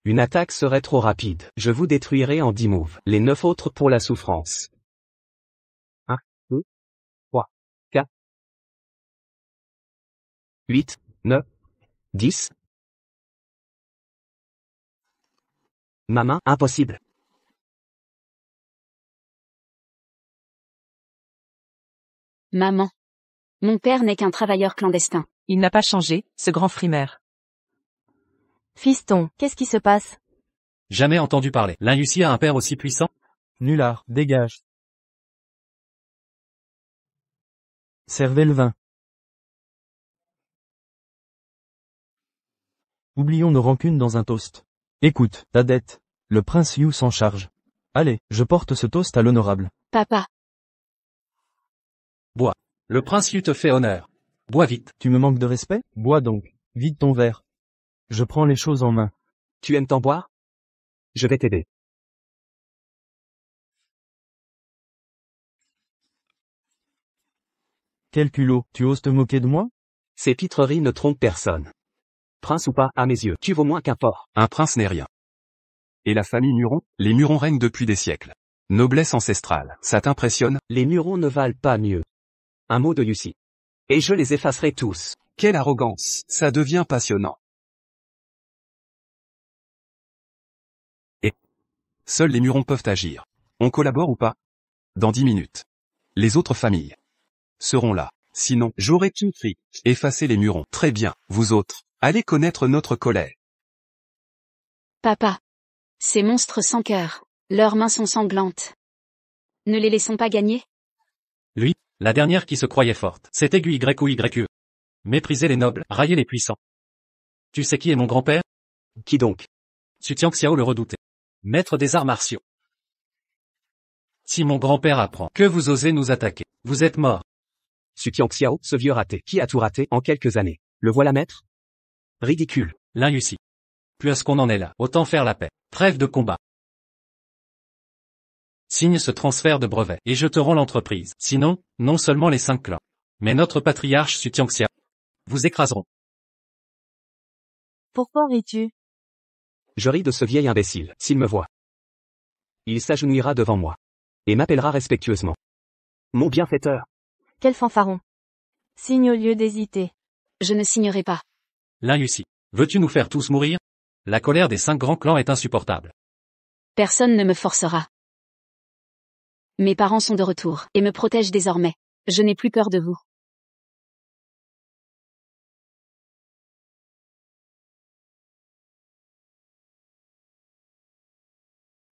Une attaque serait trop rapide. Je vous détruirai en 10 moves. Les 9 autres pour la souffrance. 1, 2, 3, 4, 8, 9, 10. Ma main, impossible. Maman. Mon père n'est qu'un travailleur clandestin. Il n'a pas changé, ce grand frimaire. Fiston, qu'est-ce qui se passe? Jamais entendu parler. L'Inussi a un père aussi puissant? Nullard, dégage. Servez le vin. Oublions nos rancunes dans un toast. Écoute, ta dette. Le prince Yu s'en charge. Allez, je porte ce toast à l'honorable. Papa. Bois. Le prince Yu te fait honneur. Bois vite. Tu me manques de respect? Bois donc. Vide ton verre. Je prends les choses en main. Tu aimes t'en boire? Je vais t'aider. Quel culot, tu oses te moquer de moi? Ces pitreries ne trompent personne. Prince ou pas, à mes yeux, tu vaux moins qu'un porc. Un prince n'est rien. Et la famille Muron? Les Muron règnent depuis des siècles. Noblesse ancestrale, ça t'impressionne? Les Murons ne valent pas mieux. Un mot de Yussi. Et je les effacerai tous. Quelle arrogance, ça devient passionnant. Et seuls les Muron peuvent agir. On collabore ou pas? Dans 10 minutes. Les autres familles seront là. Sinon, j'aurais tout pris. Effacer les Muron. Très bien, vous autres, allez connaître notre colère. Papa. Ces monstres sans cœur. Leurs mains sont sanglantes. Ne les laissons pas gagner? Lui, la dernière qui se croyait forte, c'était Y ou YE. Mépriser les nobles, railler les puissants. Tu sais qui est mon grand-père? Qui donc? Su Tianxiao le redouté. Maître des arts martiaux. Si mon grand-père apprend que vous osez nous attaquer, vous êtes mort. Su Tianxiao, ce vieux raté, qui a tout raté en quelques années. Le voilà maître? Ridicule. L'Inussi. Puisqu'on en est là, autant faire la paix. Trêve de combat. Signe ce transfert de brevet, et je te rends l'entreprise. Sinon, non seulement les 5 clans, mais notre patriarche Su Tianxiao vous écraseront. Pourquoi ris-tu? Je ris de ce vieil imbécile, s'il me voit. Il s'agenouillera devant moi. Et m'appellera respectueusement. Mon bienfaiteur. Quel fanfaron. Signe au lieu d'hésiter. Je ne signerai pas. L'Inussi. Veux-tu nous faire tous mourir? La colère des 5 grands clans est insupportable. Personne ne me forcera. Mes parents sont de retour, et me protègent désormais. Je n'ai plus peur de vous.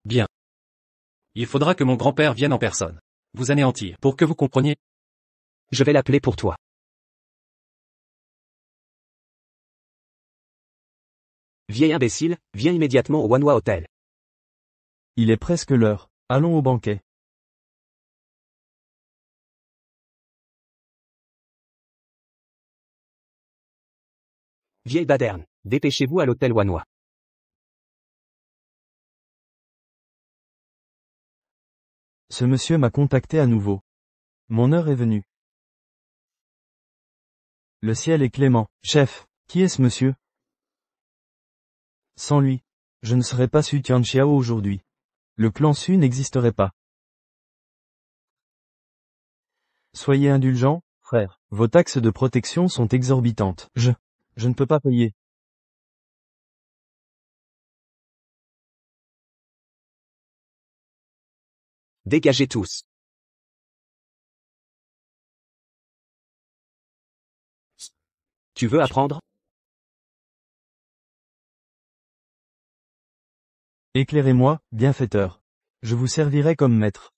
Bien. Il faudra que mon grand-père vienne en personne. Vous anéantir, pour que vous compreniez. Je vais l'appeler pour toi. Vieil imbécile, viens immédiatement au Wanhua Hotel. Il est presque l'heure. Allons au banquet. Vieille baderne, dépêchez-vous à l'hôtel Wanhua. Ce monsieur m'a contacté à nouveau. Mon heure est venue. Le ciel est clément. Chef, qui est ce monsieur? Sans lui, je ne serais pas Su Tianxiao aujourd'hui. Le clan Su n'existerait pas. Soyez indulgents, frère. Vos taxes de protection sont exorbitantes. Je ne peux pas payer. Dégagez tous. Tu veux apprendre? Éclairez-moi, bienfaiteur. Je vous servirai comme maître.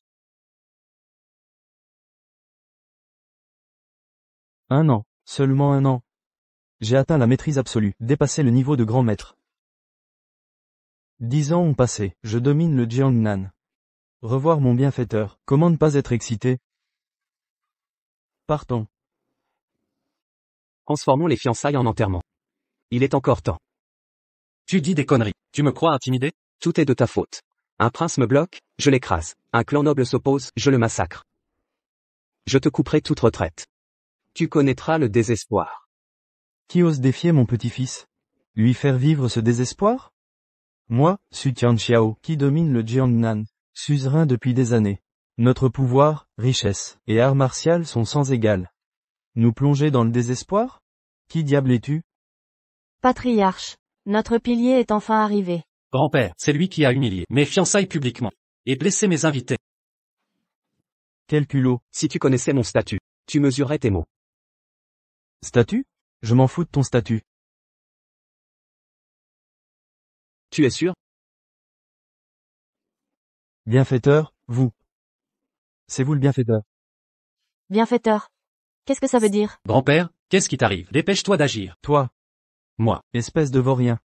1 an, seulement 1 an. J'ai atteint la maîtrise absolue, dépassé le niveau de grand maître. 10 ans ont passé, je domine le Jiangnan. Revoir mon bienfaiteur, comment ne pas être excité? Partons. Transformons les fiançailles en enterrement. Il est encore temps. Tu dis des conneries. Tu me crois intimidé? Tout est de ta faute. Un prince me bloque, je l'écrase. Un clan noble s'oppose, je le massacre. Je te couperai toute retraite. Tu connaîtras le désespoir. Qui ose défier mon petit-fils? Lui faire vivre ce désespoir? Moi, Su Tianxiao, qui domine le Jiangnan, suzerain depuis des années. Notre pouvoir, richesse, et art martial sont sans égal. Nous plonger dans le désespoir? Qui diable es-tu? Patriarche. Notre pilier est enfin arrivé. Grand-père, c'est lui qui a humilié mes fiançailles publiquement. Et blessé mes invités. Quel culot. Si tu connaissais mon statut, tu mesurerais tes mots. Statut? Je m'en fous de ton statut. Tu es sûr? Bienfaiteur, vous. C'est vous le bienfaiteur. Bienfaiteur. Qu'est-ce que ça veut dire? Grand-père, qu'est-ce qui t'arrive? Dépêche-toi d'agir. Toi. Moi. Espèce de vaurien.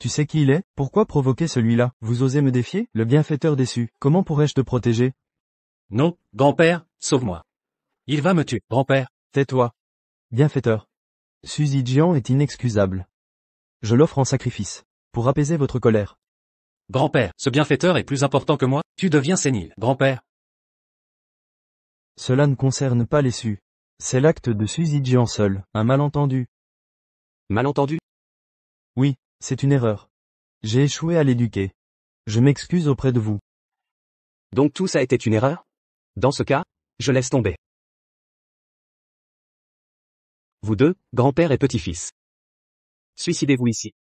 Tu sais qui il est? Pourquoi provoquer celui-là? Vous osez me défier? Le bienfaiteur déçu. Comment pourrais-je te protéger? Non, grand-père, sauve-moi. Il va me tuer, grand-père. Tais-toi. Bienfaiteur. Su Zijian est inexcusable. Je l'offre en sacrifice. Pour apaiser votre colère. Grand-père, ce bienfaiteur est plus important que moi, tu deviens sénile, grand-père. Cela ne concerne pas les Su. C'est l'acte de Su Zijian seul, un malentendu. Malentendu? Oui, c'est une erreur. J'ai échoué à l'éduquer. Je m'excuse auprès de vous. Donc tout ça était une erreur? Dans ce cas, je laisse tomber. Vous deux, grand-père et petit-fils. Suicidez-vous ici.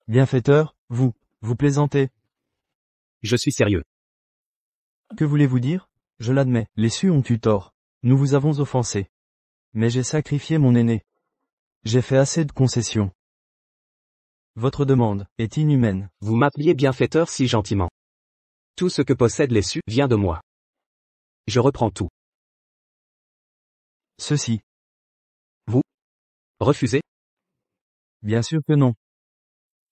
Bienfaiteur, vous plaisantez. Je suis sérieux. Que voulez-vous dire? Je l'admets, les Su ont eu tort. Nous vous avons offensé. Mais j'ai sacrifié mon aîné. J'ai fait assez de concessions. Votre demande est inhumaine. Vous m'appeliez bienfaiteur si gentiment. Tout ce que possèdent les Su vient de moi. Je reprends tout. Ceci. Vous? Refusez? Bien sûr que non.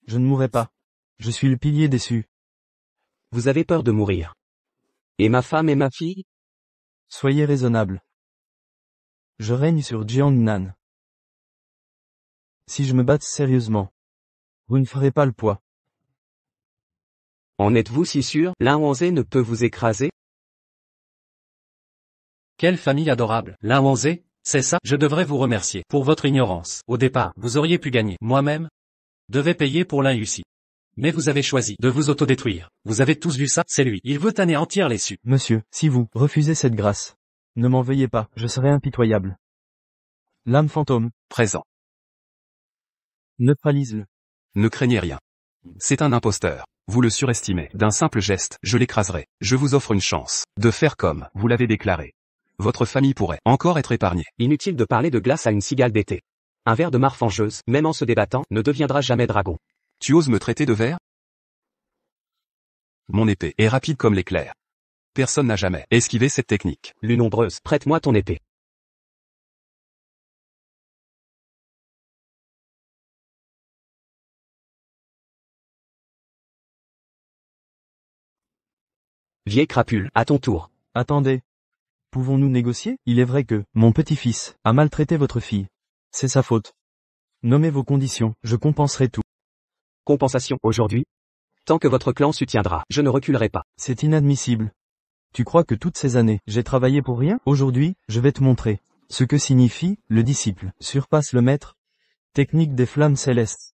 Je ne mourrai pas. Je suis le pilier des Su. Vous avez peur de mourir. Et ma femme et ma fille? Soyez raisonnable. Je règne sur Jiangnan. Si je me batte sérieusement, vous ne ferez pas le poids. En êtes-vous si sûr? L'un Wanzé ne peut vous écraser? Quelle famille adorable. L'un Wanzé, c'est ça? Je devrais vous remercier pour votre ignorance. Au départ, vous auriez pu gagner. Moi-même devais payer pour l'un Yusi. Mais vous avez choisi de vous autodétruire. Vous avez tous vu ça? C'est lui. Il veut anéantir les Su. Monsieur, si vous refusez cette grâce, ne m'en veuillez pas, je serai impitoyable. L'âme fantôme, Présent. neutralise-le. Ne craignez rien. C'est un imposteur. Vous le surestimez. D'un simple geste, je l'écraserai. Je vous offre une chance de faire comme vous l'avez déclaré. Votre famille pourrait encore être épargnée. Inutile de parler de glace à une cigale d'été. Un ver de mare fangeuse, même en se débattant, ne deviendra jamais dragon. Tu oses me traiter de ver? Mon épée est rapide comme l'éclair. Personne n'a jamais esquivé cette technique. Lune ombreuse, prête-moi ton épée. Vieille crapule, à ton tour. Attendez. Pouvons-nous négocier? Il est vrai que, mon petit-fils, a maltraité votre fille. C'est sa faute. Nommez vos conditions, je compenserai tout. Compensation, aujourd'hui? Tant que votre clan soutiendra, je ne reculerai pas. C'est inadmissible. Tu crois que toutes ces années, j'ai travaillé pour rien? Aujourd'hui, je vais te montrer. Ce que signifie, le disciple, surpasse le maître. Technique des flammes célestes.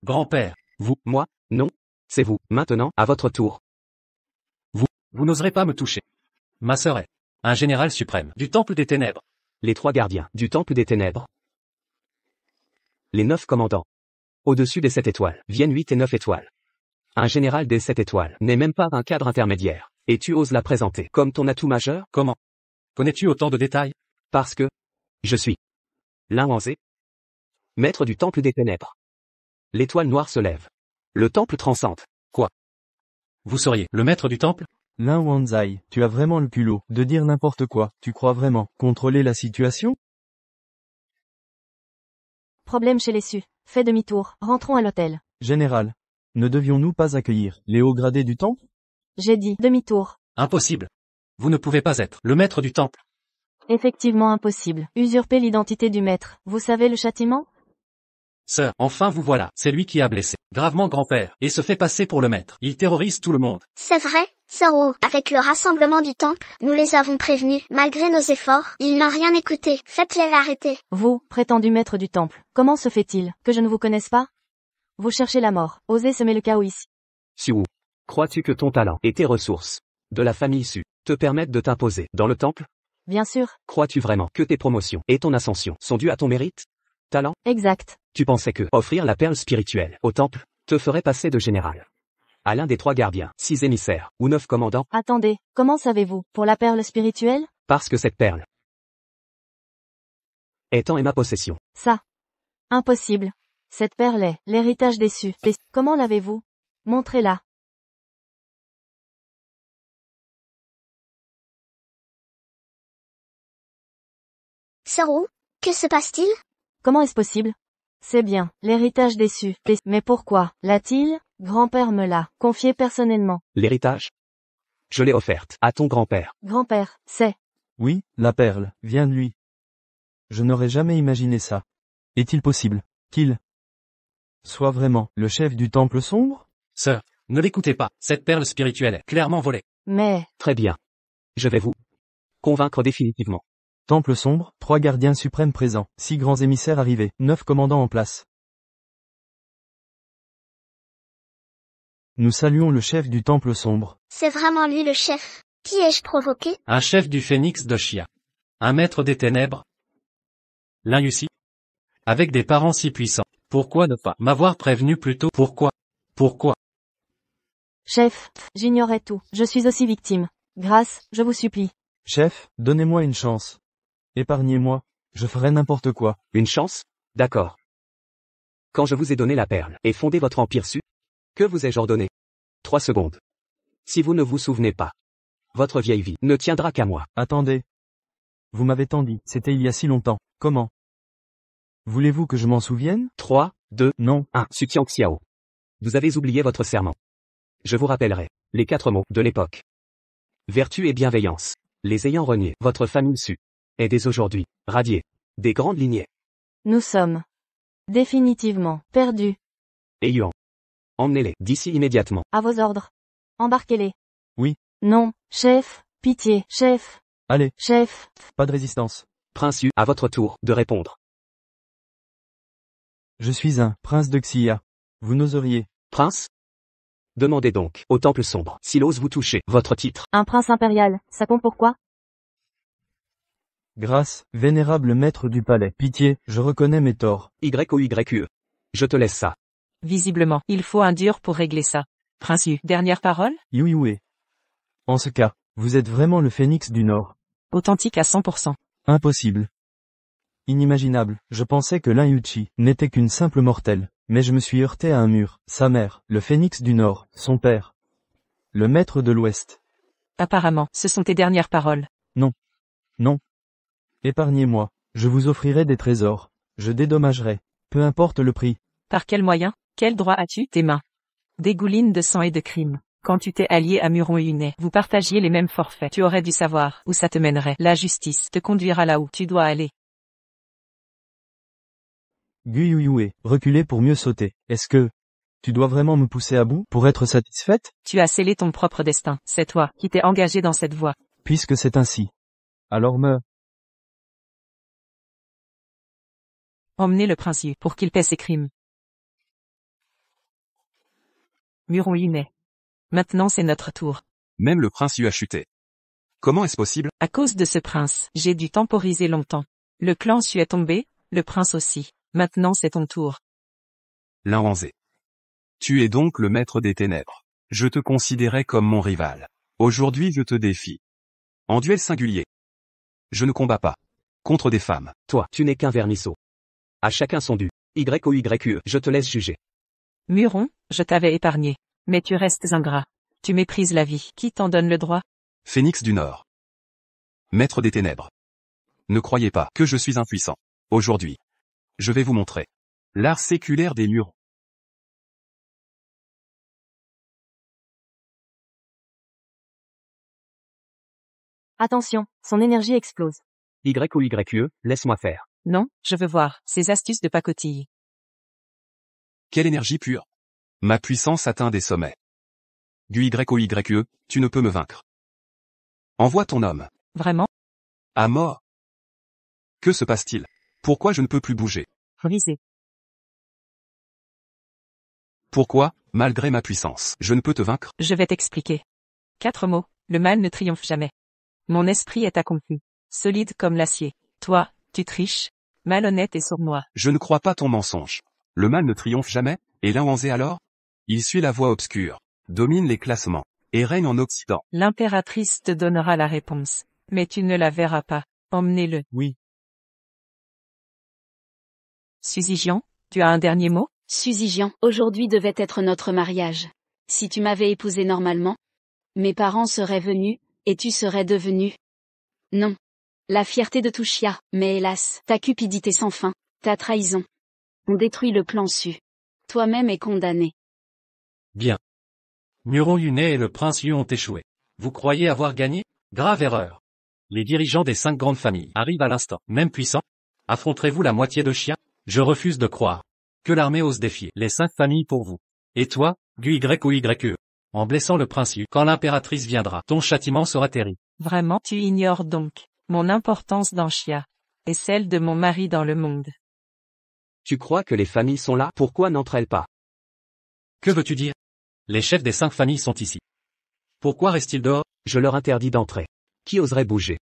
Grand-père, Moi? Non. C'est vous. Maintenant, à votre tour. vous n'oserez pas me toucher. Ma sœur est un général suprême du Temple des Ténèbres. Les 3 gardiens du Temple des Ténèbres. Les 9 commandants. Au-dessus des 7 étoiles, viennent 8 et 9 étoiles. Un général des 7 étoiles n'est même pas un cadre intermédiaire. Et tu oses la présenter comme ton atout majeur? Comment? Connais-tu autant de détails? Parce que je suis l'un Wanzé, maître du Temple des Ténèbres. L'étoile noire se lève. Le temple transcende. Vous seriez le maître du temple? Lin Wanzai, tu as vraiment le culot de dire n'importe quoi. Tu crois vraiment contrôler la situation? Problème chez les Su. Fais demi-tour. Rentrons à l'hôtel. Général, ne devions-nous pas accueillir les hauts gradés du temple? J'ai dit demi-tour. Impossible. Vous ne pouvez pas être le maître du temple. Effectivement impossible. Usurper l'identité du maître. Vous savez le châtiment? Sœur, enfin vous voilà. C'est lui qui a blessé gravement grand-père et se fait passer pour le maître. Il terrorise tout le monde. C'est vrai, Zoro, avec le rassemblement du temple, nous les avons prévenus. Malgré nos efforts, ils n'ont rien écouté. Faites-les arrêter. Vous, prétendu maître du temple, comment se fait-il que je ne vous connaisse pas? Vous cherchez la mort, osez semer le chaos ici. Siwu, crois-tu que ton talent et tes ressources, de la famille Su, te permettent de t'imposer dans le temple? Bien sûr. Crois-tu vraiment que tes promotions et ton ascension sont dues à ton mérite? Talent? Exact. Tu pensais que offrir la perle spirituelle au temple te ferait passer de général à l'un des 3 gardiens, 6 émissaires ou 9 commandants? Attendez, comment savez-vous? Pour la perle spirituelle? Parce que cette perle est en ma possession. Ça. Impossible. Cette perle est l'héritage déçu. Comment l'avez-vous? Montrez-la. Zoro, que se passe-t-il? Comment est-ce possible? C'est bien, l'héritage déçu. Mais pourquoi l'a-t-il? Grand-père me l'a confié personnellement. L'héritage? Je l'ai offerte à ton grand-père. Grand-père, c'est... Oui, la perle, vient de lui. Je n'aurais jamais imaginé ça. Est-il possible qu'il soit vraiment le chef du temple sombre? Sœur, ne l'écoutez pas, cette perle spirituelle est clairement volée. Mais... Très bien. Je vais vous convaincre définitivement. Temple sombre, 3 gardiens suprêmes présents, 6 grands émissaires arrivés, 9 commandants en place. Nous saluons le chef du temple sombre. C'est vraiment lui le chef. Qui ai-je provoqué? Un chef du phénix de Chia. Un maître des ténèbres. L'un ici. Avec des parents si puissants. Pourquoi ne pas m'avoir prévenu plus tôt? Pourquoi? Chef, j'ignorais tout. Je suis aussi victime. Grâce, je vous supplie. Chef, donnez-moi une chance. Épargnez-moi, je ferai n'importe quoi. Une chance? D'accord. Quand je vous ai donné la perle et fondé votre empire Su, que vous ai-je ordonné? 3 secondes. Si vous ne vous souvenez pas, votre vieille vie ne tiendra qu'à moi. Attendez. Vous m'avez tant dit, c'était il y a si longtemps. Comment? Voulez-vous que je m'en souvienne? 3, 2, Non. 1. Su Xiao. Vous avez oublié votre serment. Je vous rappellerai les 4 mots de l'époque. Vertu et bienveillance. Les ayant reniés, votre famille Su est dès aujourd'hui radiée des grandes lignées. Nous sommes définitivement perdus. Et Yuan, emmenez-les d'ici immédiatement. À vos ordres. Embarquez-les. Oui. Non, chef, pitié, chef, Allez, chef. pas de résistance. Prince Yu, à votre tour de répondre. Je suis un prince de Xia. Vous n'oseriez. Prince? Demandez donc au temple sombre s'il ose vous toucher votre titre. Un prince impérial, ça compte pourquoi? Grâce, vénérable maître du palais. Pitié, je reconnais mes torts. YOYE. Je te laisse ça. Visiblement, il faut un dur pour régler ça. Prince Yu, dernière parole? Yui. En ce cas, vous êtes vraiment le phénix du Nord. Authentique à 100%. Impossible. Inimaginable, je pensais que l'Inuchi n'était qu'une simple mortelle, mais je me suis heurté à un mur. Sa mère, le phénix du Nord, son père. Le maître de l'Ouest. Apparemment, ce sont tes dernières paroles. Non. Épargnez-moi, je vous offrirai des trésors. Je dédommagerai. Peu importe le prix. Par quel moyen? Quel droit as-tu? Tes mains dégoulinent de sang et de crimes. Quand tu t'es allié à Muron et Une, vous partagiez les mêmes forfaits. Tu aurais dû savoir où ça te mènerait. La justice te conduira là où tu dois aller. Guyuyue, reculez pour mieux sauter. Est-ce que tu dois vraiment me pousser à bout pour être satisfaite? Tu as scellé ton propre destin. C'est toi qui t'es engagé dans cette voie. Puisque c'est ainsi. Alors Emmenez le prince Yu pour qu'il paie ses crimes. Muron Une. Maintenant c'est notre tour. Même le prince Yu a chuté. Comment est-ce possible? À cause de ce prince, j'ai dû temporiser longtemps. Le clan Su est tombé, le prince aussi. Maintenant c'est ton tour. L'Inwanzé. Tu es donc le maître des ténèbres. Je te considérais comme mon rival. Aujourd'hui je te défie. En duel singulier. Je ne combats pas. Contre des femmes. Toi, tu n'es qu'un vermisseau. À chacun son dû. YOYE. Je te laisse juger. Muron, je t'avais épargné. Mais tu restes ingrat. Tu méprises la vie. Qui t'en donne le droit? Phénix du Nord. Maître des ténèbres. Ne croyez pas que je suis impuissant. Aujourd'hui. Je vais vous montrer. L'art séculaire des Murons. Attention, son énergie explose. YOYE. Laisse-moi faire. Non, je veux voir ces astuces de pacotille. Quelle énergie pure. Ma puissance atteint des sommets. GUYOYE, tu ne peux me vaincre. Envoie ton homme. Vraiment? À mort. Que se passe-t-il? Pourquoi je ne peux plus bouger? Brisé. Pourquoi, malgré ma puissance, je ne peux te vaincre? Je vais t'expliquer. 4 mots, le mal ne triomphe jamais. Mon esprit est accompli, solide comme l'acier. Toi, tu triches, malhonnête et sournois. Je ne crois pas ton mensonge. Le mal ne triomphe jamais, et Lin Wangzhe alors? Il suit la voie obscure, domine les classements, et règne en Occident. L'impératrice te donnera la réponse, mais tu ne la verras pas. Emmenez-le. Oui. Suzy Jian, tu as un dernier mot? Suzy Jian, aujourd'hui devait être notre mariage. Si tu m'avais épousé normalement, mes parents seraient venus, et tu serais devenu. Non. La fierté de Tuxia, mais hélas, ta cupidité sans fin, ta trahison. On détruit le plan Su. Toi-même es condamné. Bien. Muro Yune et le prince Yu ont échoué. Vous croyez avoir gagné? Grave erreur. Les dirigeants des 5 grandes familles arrivent à l'instant. Même puissants? Affronterez-vous la moitié de Xia? Je refuse de croire que l'armée ose défier les 5 familles pour vous. Et toi, GUYOYE, en blessant le prince Yu, quand l'impératrice viendra, ton châtiment sera terrible. Vraiment, tu ignores donc mon importance dans Xia, et celle de mon mari dans le monde. Tu crois que les familles sont là? Pourquoi n'entrent-elles pas? Que veux-tu dire? Les chefs des 5 familles sont ici. Pourquoi restent-ils dehors? Je leur interdis d'entrer. Qui oserait bouger?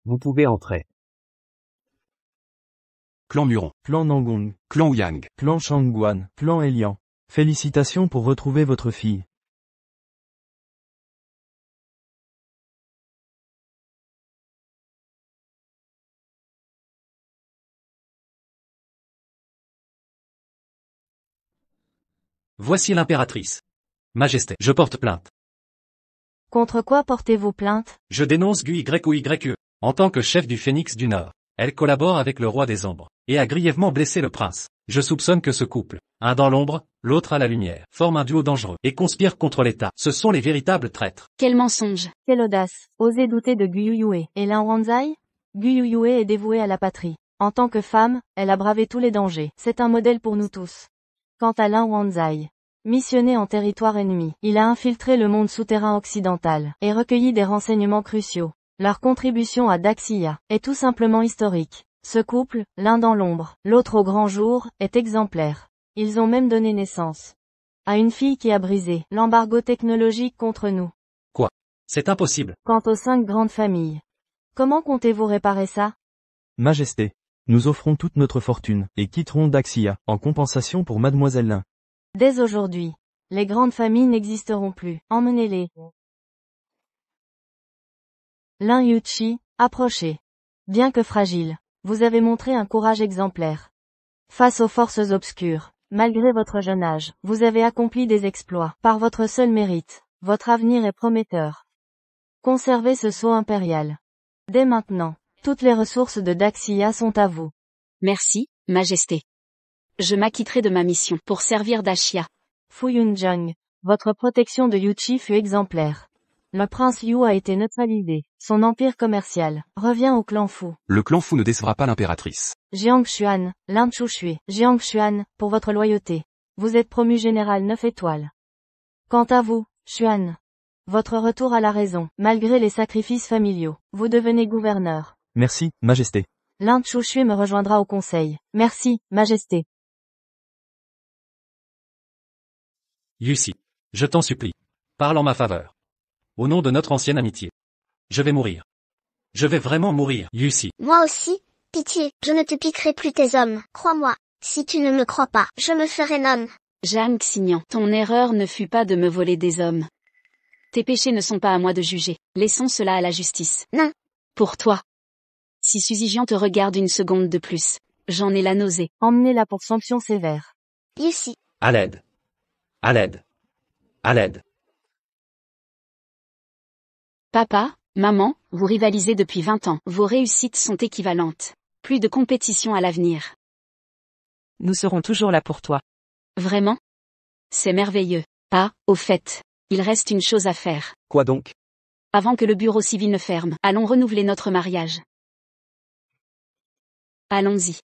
Vous pouvez entrer. Clan Muron, Clan Nangong, clan Ouyang. clan Shangguan, clan Elian. Félicitations pour retrouver votre fille. Voici l'impératrice. Majesté, je porte plainte. Contre quoi portez-vous plainte? Je dénonce GUYOYE. En tant que chef du Phénix du Nord, elle collabore avec le roi des ombres, et a grièvement blessé le prince. Je soupçonne que ce couple, un dans l'ombre, l'autre à la lumière, forme un duo dangereux, et conspire contre l'État. Ce sont les véritables traîtres. Quel mensonge! Quelle audace! Osez douter de Guyuyue. Et Lin Wangzhe? Guyuyue est dévouée à la patrie. En tant que femme, elle a bravé tous les dangers. C'est un modèle pour nous tous. Quant à Lin Wangzhe, missionné en territoire ennemi, il a infiltré le monde souterrain occidental, et recueilli des renseignements cruciaux. Leur contribution à Daxia est tout simplement historique. Ce couple, l'un dans l'ombre, l'autre au grand jour, est exemplaire. Ils ont même donné naissance à une fille qui a brisé l'embargo technologique contre nous. C'est impossible. Quant aux 5 grandes familles, comment comptez-vous réparer ça? Majesté. Nous offrons toute notre fortune, et quitterons Daxia, en compensation pour Mademoiselle Lin. Dès aujourd'hui, les grandes familles n'existeront plus. Emmenez-les. Lin Yuchi, approchez. Bien que fragile, vous avez montré un courage exemplaire. Face aux forces obscures, malgré votre jeune âge, vous avez accompli des exploits. Par votre seul mérite, votre avenir est prometteur. Conservez ce sceau impérial. Dès maintenant, toutes les ressources de Daxia sont à vous. Merci, Majesté. Je m'acquitterai de ma mission pour servir Daxia. Fu Yunjang, votre protection de Yuchi fut exemplaire. Le prince Yu a été neutralisé. Son empire commercial revient au clan Fu. Le clan Fu ne décevra pas l'impératrice. Jiang Xuan, Lin Chushui, Jiang Xuan, pour votre loyauté. Vous êtes promu général 9 étoiles. Quant à vous, Xuan, votre retour à la raison, malgré les sacrifices familiaux, vous devenez gouverneur. Merci, Majesté. Lin Chushui me rejoindra au conseil. Merci, Majesté. Yusi, je t'en supplie. Parle en ma faveur. Au nom de notre ancienne amitié. Je vais mourir. Je vais vraiment mourir, Yusi. Moi aussi, pitié, je ne te piquerai plus tes hommes, crois-moi. Si tu ne me crois pas, je me ferai nonne. Jeanne Xignan, ton erreur ne fut pas de me voler des hommes. Tes péchés ne sont pas à moi de juger. Laissons cela à la justice. Non. Pour toi. Si Suzy Jian te regarde une seconde de plus, j'en ai la nausée. Emmenez-la pour sanction sévère. Yusi. À l'aide. À l'aide. À l'aide. Papa, maman, vous rivalisez depuis 20 ans. Vos réussites sont équivalentes. Plus de compétition à l'avenir. Nous serons toujours là pour toi. Vraiment? C'est merveilleux. Ah, au fait, il reste une chose à faire. Quoi donc? Avant que le bureau civil ne ferme, allons renouveler notre mariage. Allons-y.